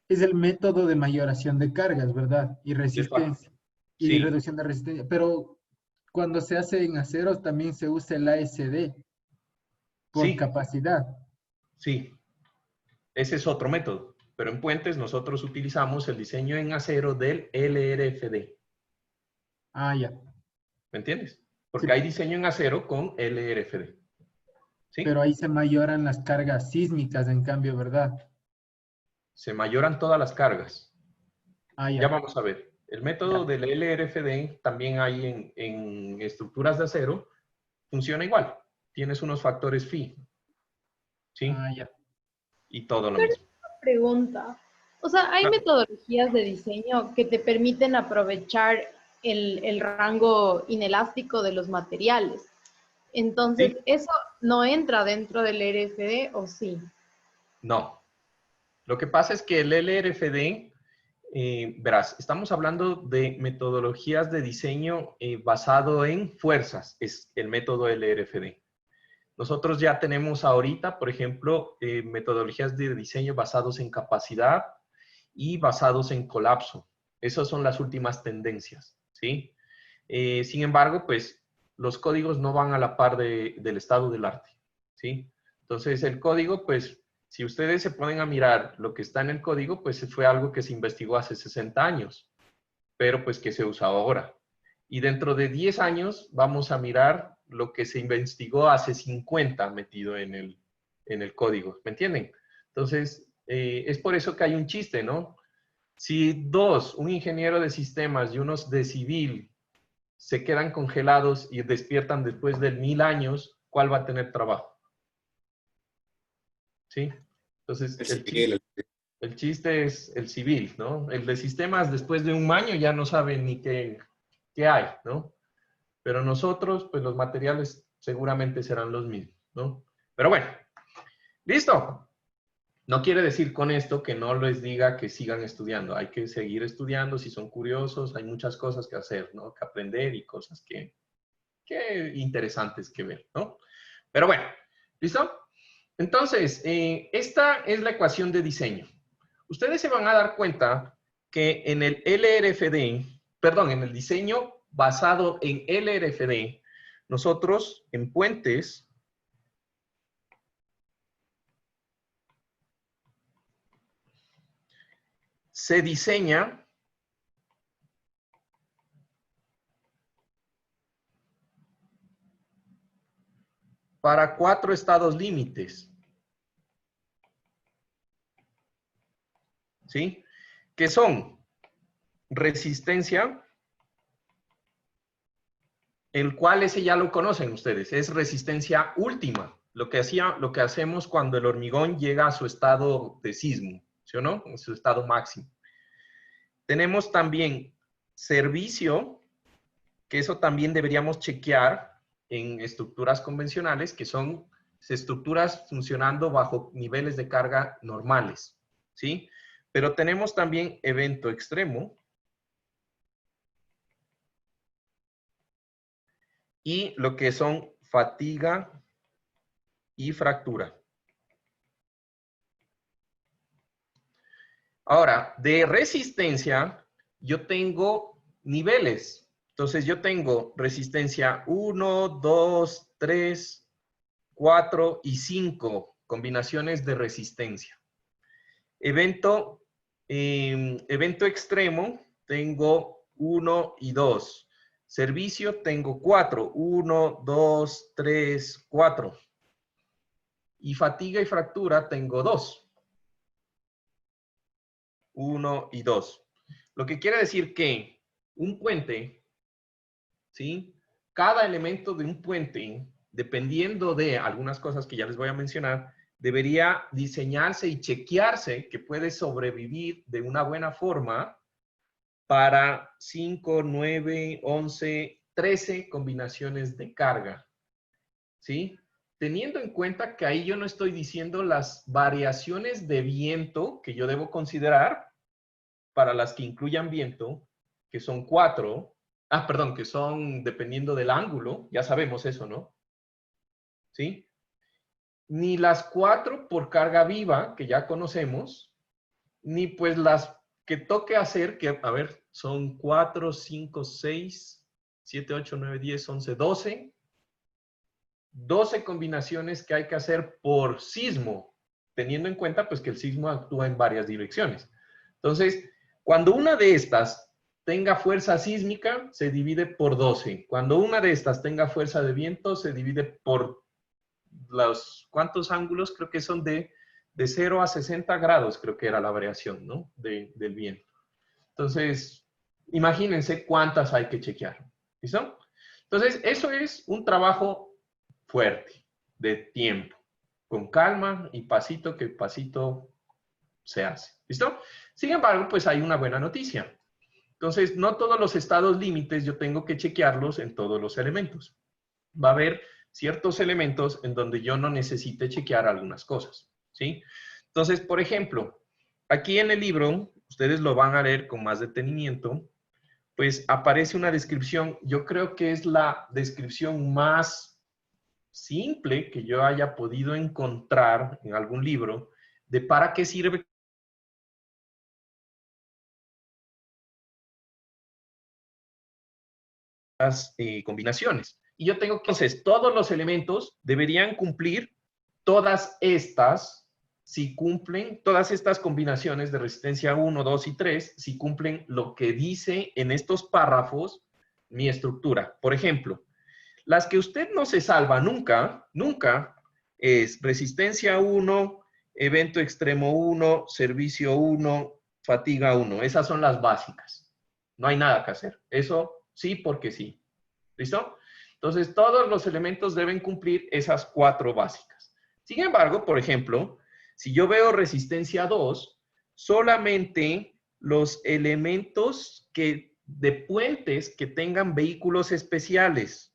Es el método de mayoración de cargas, ¿verdad? Y resistencia. Y Sí. reducción de resistencia. Pero cuando se hace en aceros también se usa el ASD por Sí. capacidad. Sí. Ese es otro método. Pero en puentes nosotros utilizamos el diseño en acero del LRFD. Ah, ya. ¿Me entiendes? Porque Sí. hay diseño en acero con LRFD. ¿Sí? Pero ahí se mayoran las cargas sísmicas, en cambio, ¿verdad? Se mayoran todas las cargas. Ah, ya. Ya vamos a ver. El método del LRFD también hay en estructuras de acero. Funciona igual. Tienes unos factores phi. ¿Sí? Ah, ya. Y todo lo mismo. Pregunta. O sea, hay metodologías de diseño que te permiten aprovechar el rango inelástico de los materiales. Entonces, Sí. ¿eso no entra dentro del RFD o sí? No. Lo que pasa es que el LRFD, verás, estamos hablando de metodologías de diseño basado en fuerzas. Es el método LRFD. Nosotros ya tenemos ahorita, por ejemplo, metodologías de diseño basados en capacidad y basados en colapso. Esas son las últimas tendencias, ¿sí? Sin embargo, pues los códigos no van a la par del estado del arte, ¿sí? Entonces, el código, pues, si ustedes se ponen a mirar lo que está en el código, pues fue algo que se investigó hace 60 años, pero pues que se usa ahora. Y dentro de 10 años vamos a mirar lo que se investigó hace 50 metido en el código. ¿Me entienden? Entonces, es por eso que hay un chiste, ¿no? Si un ingeniero de sistemas y unos de civil se quedan congelados y despiertan después de 1000 años, ¿cuál va a tener trabajo? ¿Sí? Entonces, el chiste es el civil, ¿no? El de sistemas después de un año ya no sabe ni qué hay, ¿no? Pero nosotros, pues los materiales seguramente serán los mismos, ¿no? Pero bueno, listo. No quiere decir con esto que no les diga que sigan estudiando. Hay que seguir estudiando si son curiosos. Hay muchas cosas que hacer, ¿no? Que aprender y cosas que interesantes que ver, ¿no? Pero bueno, ¿listo? Entonces, esta es la ecuación de diseño. Ustedes se van a dar cuenta que en el LRFD, perdón, en el diseño basado en LRFD, nosotros en puentes se diseña para 4 estados límites. ¿Sí? Que son resistencia, el cual ese ya lo conocen ustedes, es resistencia última, lo que hacemos cuando el hormigón llega a su estado de sismo, ¿sí o no? En su estado máximo. Tenemos también servicio, que eso también deberíamos chequear en estructuras convencionales, que son estructuras funcionando bajo niveles de carga normales, ¿sí? Pero tenemos también evento extremo y lo que son fatiga y fractura. Ahora, de resistencia, yo tengo niveles. Entonces, yo tengo resistencia 1, 2, 3, 4 y 5 combinaciones de resistencia. Evento extremo, tengo 1 y 2. Servicio, tengo 4. 1, 2, 3, 4. Y fatiga y fractura, tengo 2. 1 y 2. Lo que quiere decir que un puente, ¿sí? Cada elemento de un puente, dependiendo de algunas cosas que ya les voy a mencionar, debería diseñarse y chequearse que puede sobrevivir de una buena forma para 5, 9, 11, 13 combinaciones de carga, ¿sí? Teniendo en cuenta que ahí yo no estoy diciendo las variaciones de viento que yo debo considerar para las que incluyan viento, que son 4, perdón, que son dependiendo del ángulo, ya sabemos eso, ¿no? ¿Sí? Ni las 4 por carga viva, que ya conocemos, ni pues las que toque hacer, que a ver, son 4, 5, 6, 7, 8, 9, 10, 11, 12. 12 combinaciones que hay que hacer por sismo, teniendo en cuenta pues que el sismo actúa en varias direcciones. Entonces, cuando una de estas tenga fuerza sísmica, se divide por 12. Cuando una de estas tenga fuerza de viento, se divide por los, ¿cuántos ángulos? Creo que son de 0 a 60 grados, creo que era la variación, ¿no? Del viento. Entonces, imagínense cuántas hay que chequear. ¿Listo? Entonces, eso es un trabajo fuerte, de tiempo, con calma y pasito que pasito se hace. ¿Listo? Sin embargo, pues hay una buena noticia. Entonces, no todos los estados límites yo tengo que chequearlos en todos los elementos. Va a haber ciertos elementos en donde yo no necesite chequear algunas cosas, ¿sí? Entonces, por ejemplo, aquí en el libro, ustedes lo van a leer con más detenimiento, pues aparece una descripción, yo creo que es la descripción más simple que yo haya podido encontrar en algún libro de para qué sirve las combinaciones. Y yo tengo que, entonces, todos los elementos deberían cumplir todas estas, si cumplen, todas estas combinaciones de resistencia 1, 2 y 3, si cumplen lo que dice en estos párrafos mi estructura. Por ejemplo, las que usted no se salva nunca, nunca, es resistencia 1, evento extremo 1, servicio 1, fatiga 1. Esas son las básicas. No hay nada que hacer. Eso sí porque sí. ¿Listo? Entonces, todos los elementos deben cumplir esas 4 básicas. Sin embargo, por ejemplo, si yo veo resistencia 2, solamente los elementos de puentes que tengan vehículos especiales.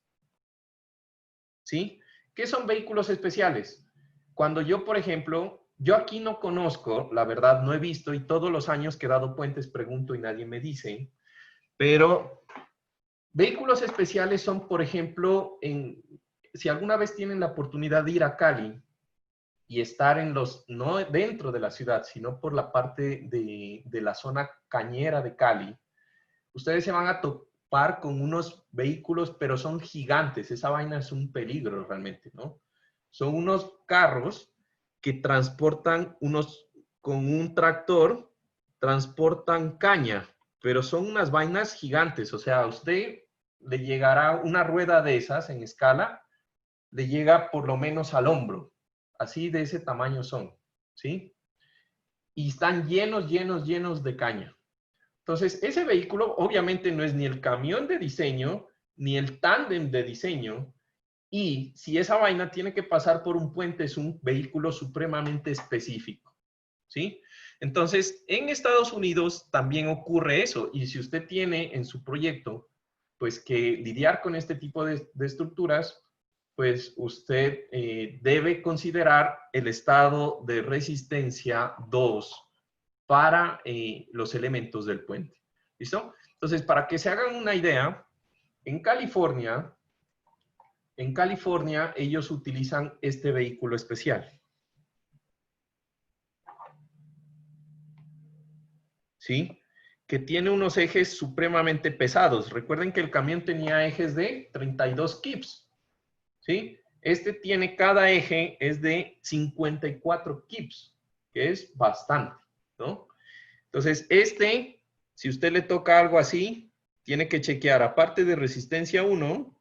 ¿Sí? ¿Qué son vehículos especiales? Cuando yo, por ejemplo, yo aquí no conozco, la verdad no he visto, y todos los años que he dado puentes pregunto y nadie me dice, pero vehículos especiales son, por ejemplo, si alguna vez tienen la oportunidad de ir a Cali y estar no dentro de la ciudad, sino por la parte de la zona cañera de Cali, ustedes se van a topar con unos vehículos, pero son gigantes. Esa vaina es un peligro realmente, ¿no? Son unos carros que transportan con un tractor, transportan caña, pero son unas vainas gigantes. O sea, a usted le llegará una rueda de esas en escala, le llega por lo menos al hombro. Así de ese tamaño son, ¿sí? Y están llenos, llenos, llenos de caña. Entonces, ese vehículo obviamente no es ni el camión de diseño, ni el tándem de diseño, y si esa vaina tiene que pasar por un puente, es un vehículo supremamente específico, ¿sí? Entonces, en Estados Unidos también ocurre eso, y si usted tiene en su proyecto, pues que lidiar con este tipo de estructuras, pues usted debe considerar el estado de resistencia 2, para los elementos del puente. ¿Listo? Entonces, para que se hagan una idea, en California ellos utilizan este vehículo especial. ¿sí? Que tiene unos ejes supremamente pesados. Recuerden que el camión tenía ejes de 32 kips, ¿sí? Este tiene, cada eje es de 54 kips, que es bastante, ¿no? Entonces, si usted le toca algo así, tiene que chequear, aparte de resistencia 1,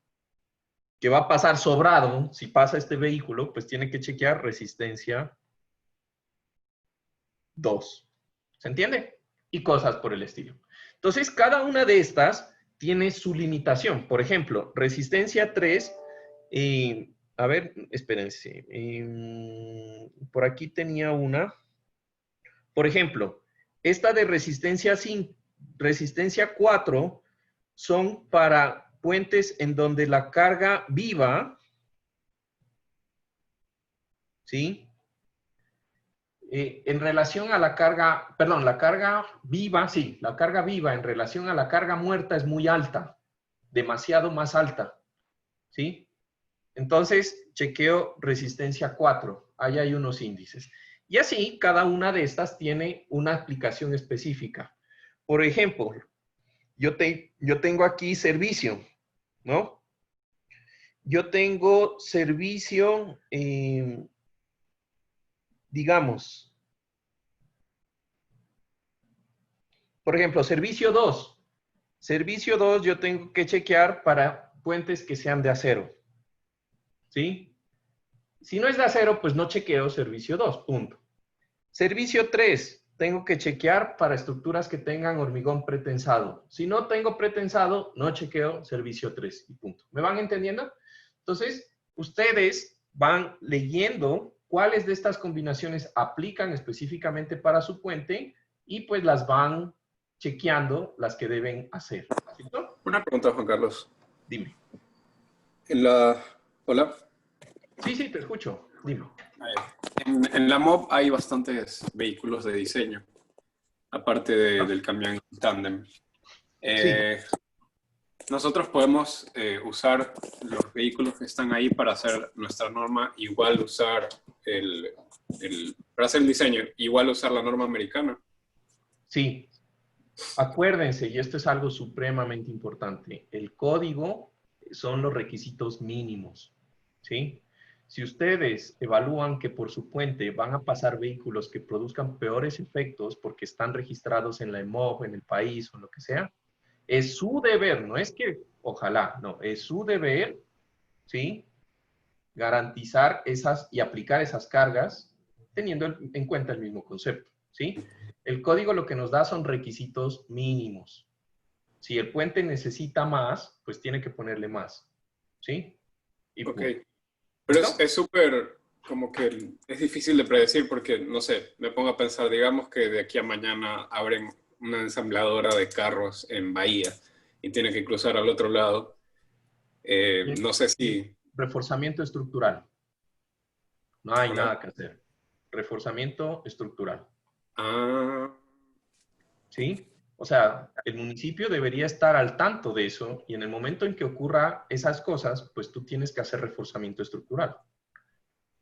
que va a pasar sobrado, si pasa este vehículo, pues tiene que chequear resistencia 2. ¿Se entiende? Y cosas por el estilo. Entonces, cada una de estas tiene su limitación. Por ejemplo, resistencia 3, a ver, espérense. Por aquí tenía una. Por ejemplo, esta de resistencia 4 son para puentes en donde la carga viva, ¿sí? En relación a la carga, perdón, la carga viva, sí, la carga viva en relación a la carga muerta es muy alta, demasiado más alta, ¿sí? Entonces, chequeo resistencia 4, ahí hay unos índices. Y así, cada una de estas tiene una aplicación específica. Por ejemplo, yo tengo aquí servicio, ¿no? Yo tengo servicio, digamos, por ejemplo, servicio 2. Servicio 2 yo tengo que chequear para puentes que sean de acero, ¿sí? Si no es de acero, pues no chequeo servicio 2, punto. Servicio 3, tengo que chequear para estructuras que tengan hormigón pretensado. Si no tengo pretensado, no chequeo servicio 3 y punto. ¿Me van entendiendo? Entonces, ustedes van leyendo cuáles de estas combinaciones aplican específicamente para su puente y pues las van chequeando las que deben hacer. ¿Cierto? Una pregunta, Juan Carlos. Dime. Hola. Sí, te escucho. Dime. En la MOB hay bastantes vehículos de diseño, aparte del camión tándem. Nosotros podemos usar los vehículos que están ahí para hacer nuestra norma, igual usar para hacer el diseño, igual usar la norma americana. Sí. Acuérdense, y esto es algo supremamente importante, el código son los requisitos mínimos, ¿sí? Si ustedes evalúan que por su puente van a pasar vehículos que produzcan peores efectos porque están registrados en la EMOB, en el país o en lo que sea, es su deber, no es que ojalá, no, es su deber, ¿sí? Garantizar esas y aplicar esas cargas teniendo en cuenta el mismo concepto, ¿sí? El código lo que nos da son requisitos mínimos. Si el puente necesita más, pues tiene que ponerle más, ¿sí? Y ok. punto. Pero es súper, como que es difícil de predecir porque, no sé, me pongo a pensar, digamos que de aquí a mañana abren una ensambladora de carros en Bahía y tiene que cruzar al otro lado. No sé si... Reforzamiento estructural. No hay ¿Hola? nada que hacer. Reforzamiento estructural. Ah, ¿Sí? O sea, el municipio debería estar al tanto de eso y en el momento en que ocurra esas cosas, pues tú tienes que hacer reforzamiento estructural.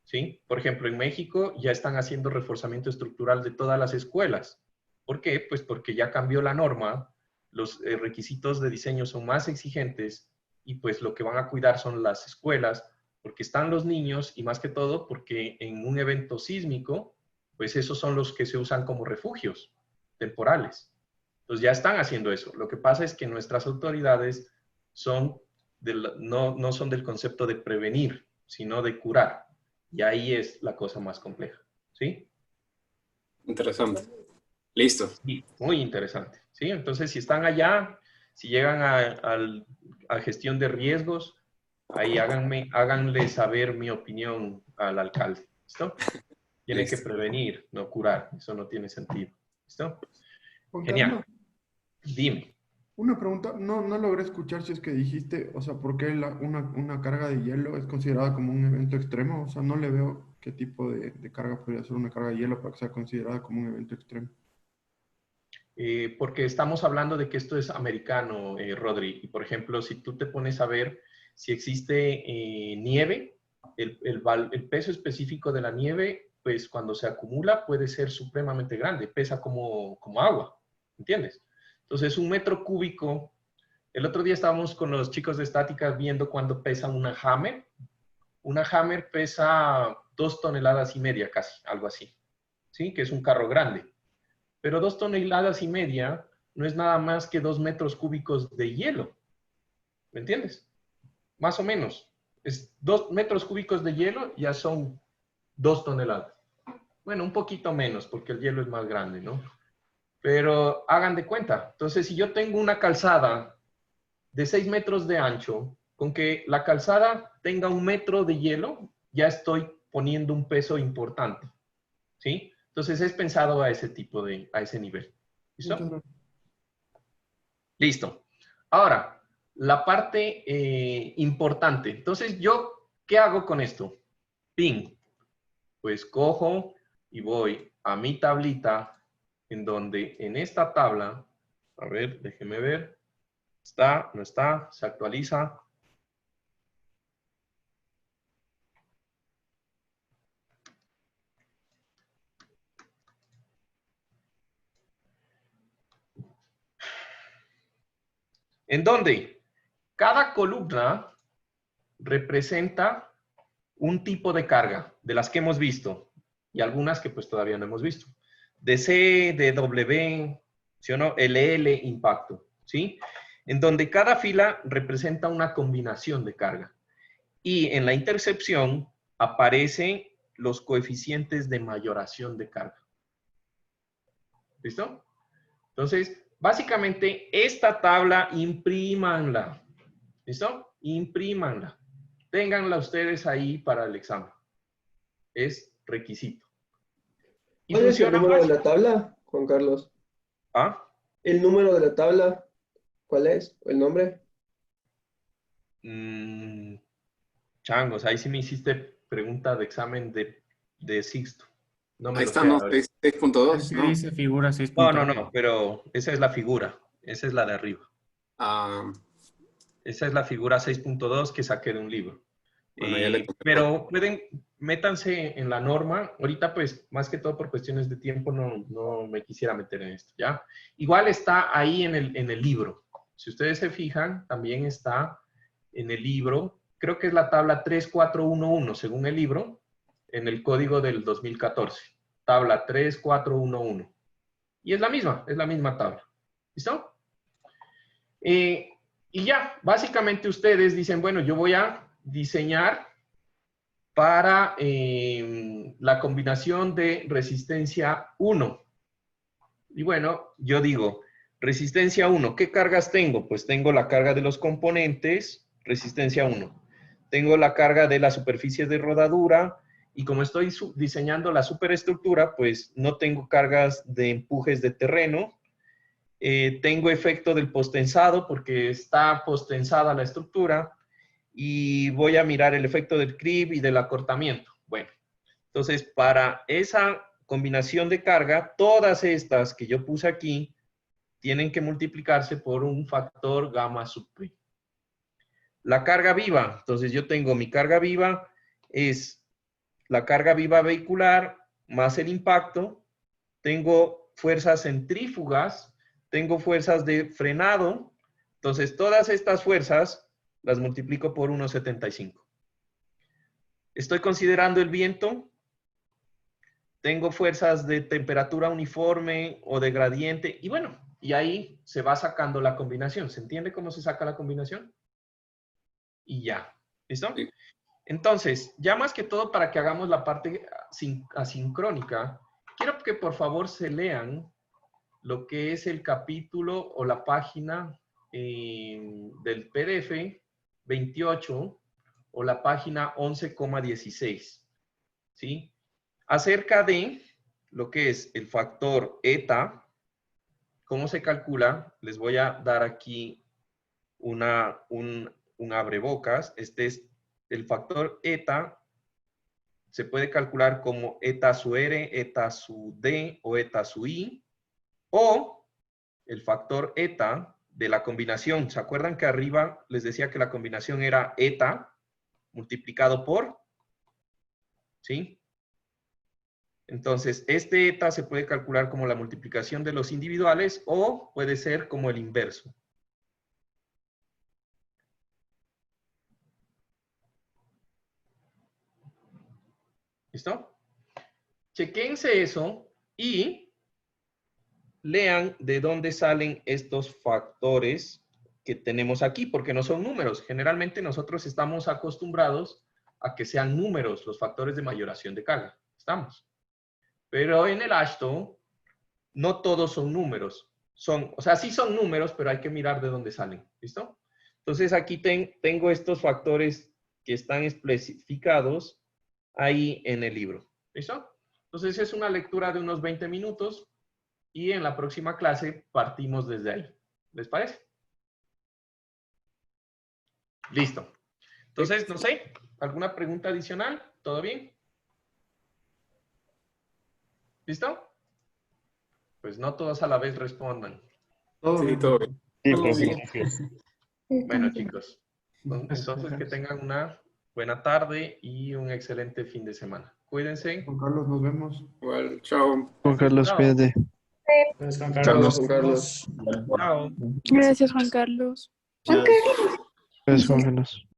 ¿Sí? Por ejemplo, en México ya están haciendo reforzamiento estructural de todas las escuelas. ¿Por qué? Pues porque ya cambió la norma, los requisitos de diseño son más exigentes y pues lo que van a cuidar son las escuelas, porque están los niños y más que todo porque en un evento sísmico, pues esos son los que se usan como refugios temporales. Entonces ya están haciendo eso. Lo que pasa es que nuestras autoridades no son del concepto de prevenir, sino de curar. Y ahí es la cosa más compleja. ¿Sí? interesante. Listo. Sí, muy interesante. ¿Sí? Entonces, si están allá, si llegan a gestión de riesgos, ahí háganle saber mi opinión al alcalde. ¿Listo? Tienen que Listo. prevenir, no curar. Eso no tiene sentido. ¿Listo? Juan Genial. Carlos, Dime. una pregunta, no logré escuchar si es que dijiste, o sea, ¿por qué una carga de hielo es considerada como un evento extremo? O sea, no le veo qué tipo de carga podría ser una carga de hielo para que sea considerada como un evento extremo. Porque estamos hablando de que esto es americano, Rodri. Y por ejemplo, si tú te pones a ver si existe nieve, el peso específico de la nieve, pues cuando se acumula puede ser supremamente grande, pesa como agua. ¿entiendes? Entonces, un metro cúbico, el otro día estábamos con los chicos de estática viendo cuánto pesa una Hammer. Una Hammer pesa 2,5 toneladas casi, algo así, ¿sí? Que es un carro grande. Pero 2,5 toneladas no es nada más que 2 metros cúbicos de hielo, ¿me entiendes? Más o menos. 2 metros cúbicos de hielo ya son 2 toneladas. Bueno, un poquito menos porque el hielo es más grande, ¿no? Pero hagan de cuenta. Entonces, si yo tengo una calzada de 6 metros de ancho, con que la calzada tenga 1 metro de hielo, ya estoy poniendo un peso importante, ¿sí? Entonces, es pensado a ese nivel. ¿Listo? Listo. Ahora, la parte importante. Entonces, ¿qué hago con esto? Ping. Pues cojo y voy a mi tablita, en donde en esta tabla, a ver, déjeme ver, está, no está, se actualiza. En donde cada columna representa un tipo de carga, de las que hemos visto, y algunas que pues todavía no hemos visto. DC, DW, ¿sí o no? LL, impacto, ¿sí? En donde cada fila representa una combinación de carga. Y en la intercepción aparecen los coeficientes de mayoración de carga. ¿Listo? Entonces, básicamente, esta tabla imprímanla. ¿Listo? Imprímanla. Ténganla ustedes ahí para el examen. Es requisito. Y ¿Cuál es el funciona número de fácil. la tabla, Juan Carlos? ¿Ah? ¿El número de la tabla? ¿Cuál es? ¿El nombre? Changos, ahí sí me hiciste pregunta de examen de sexto. No me Ahí lo está, sé ¿no? ahora. 6.2, Sí, ¿no? dice figura 6.2. No, pero esa es la figura. Esa es la de arriba. Ah, Esa es la figura 6.2 que saqué de un libro. bueno, ya le Pero métanse en la norma. Ahorita, pues, más que todo por cuestiones de tiempo, no me quisiera meter en esto, ¿ya? Igual está ahí en el libro. Si ustedes se fijan, también está en el libro. Creo que es la tabla 3411, según el libro, en el código del 2014. Tabla 3411. Y es la misma tabla. ¿Listo? Y ya, básicamente ustedes dicen, bueno, yo voy a diseñar para la combinación de resistencia 1. Y bueno, yo digo, resistencia 1, ¿qué cargas tengo? Pues tengo la carga de los componentes, resistencia 1. Tengo la carga de la superficie de rodadura y como estoy diseñando la superestructura, pues no tengo cargas de empujes de terreno. Tengo efecto del postensado porque está postensada la estructura y voy a mirar el efecto del creep y del acortamiento. Bueno, entonces para esa combinación de carga, todas estas que yo puse aquí tienen que multiplicarse por un factor gamma sub P. La carga viva, entonces yo tengo mi carga viva, es la carga viva vehicular más el impacto, tengo fuerzas centrífugas, tengo fuerzas de frenado, entonces todas estas fuerzas las multiplico por 1,75. Estoy considerando el viento, tengo fuerzas de temperatura uniforme o de gradiente, y bueno, y ahí se va sacando la combinación. ¿Se entiende cómo se saca la combinación? Y ya, ¿listo? Sí. Entonces, ya más que todo para que hagamos la parte asincrónica, quiero que por favor se lean lo que es el capítulo o la página del PDF 28 o la página 11,16, ¿sí? Acerca de lo que es el factor eta, ¿cómo se calcula? Les voy a dar aquí un abrebocas. Este es el factor eta. Se puede calcular como eta su R, eta su D o eta su I. O el factor eta de la combinación. ¿Se acuerdan que arriba les decía que la combinación era eta multiplicado por? ¿Sí? Entonces, este eta se puede calcular como la multiplicación de los individuales o puede ser como el inverso. ¿Listo? Chequense eso y lean de dónde salen estos factores que tenemos aquí, porque no son números. Generalmente nosotros estamos acostumbrados a que sean números los factores de mayoración de carga. ¿Estamos? Pero en el AASHTO no todos son números. O sea, sí son números, pero hay que mirar de dónde salen. ¿Listo? Entonces aquí tengo estos factores que están especificados ahí en el libro. ¿Listo? Entonces es una lectura de unos 20 minutos y en la próxima clase partimos desde ahí. ¿Les parece? Listo. Entonces, no sé, ¿alguna pregunta adicional? ¿Todo bien? ¿Listo? Pues no todos a la vez respondan. Sí, todo bien. Bueno, chicos. Entonces que tengan una buena tarde y un excelente fin de semana. Cuídense. Juan Carlos, nos vemos. Igual, chao. Juan Carlos, Chao. cuídate. Gracias, Juan Chao, Carlos. Juan Carlos. Chao. Gracias, Juan Carlos. Gracias, Juan Carlos.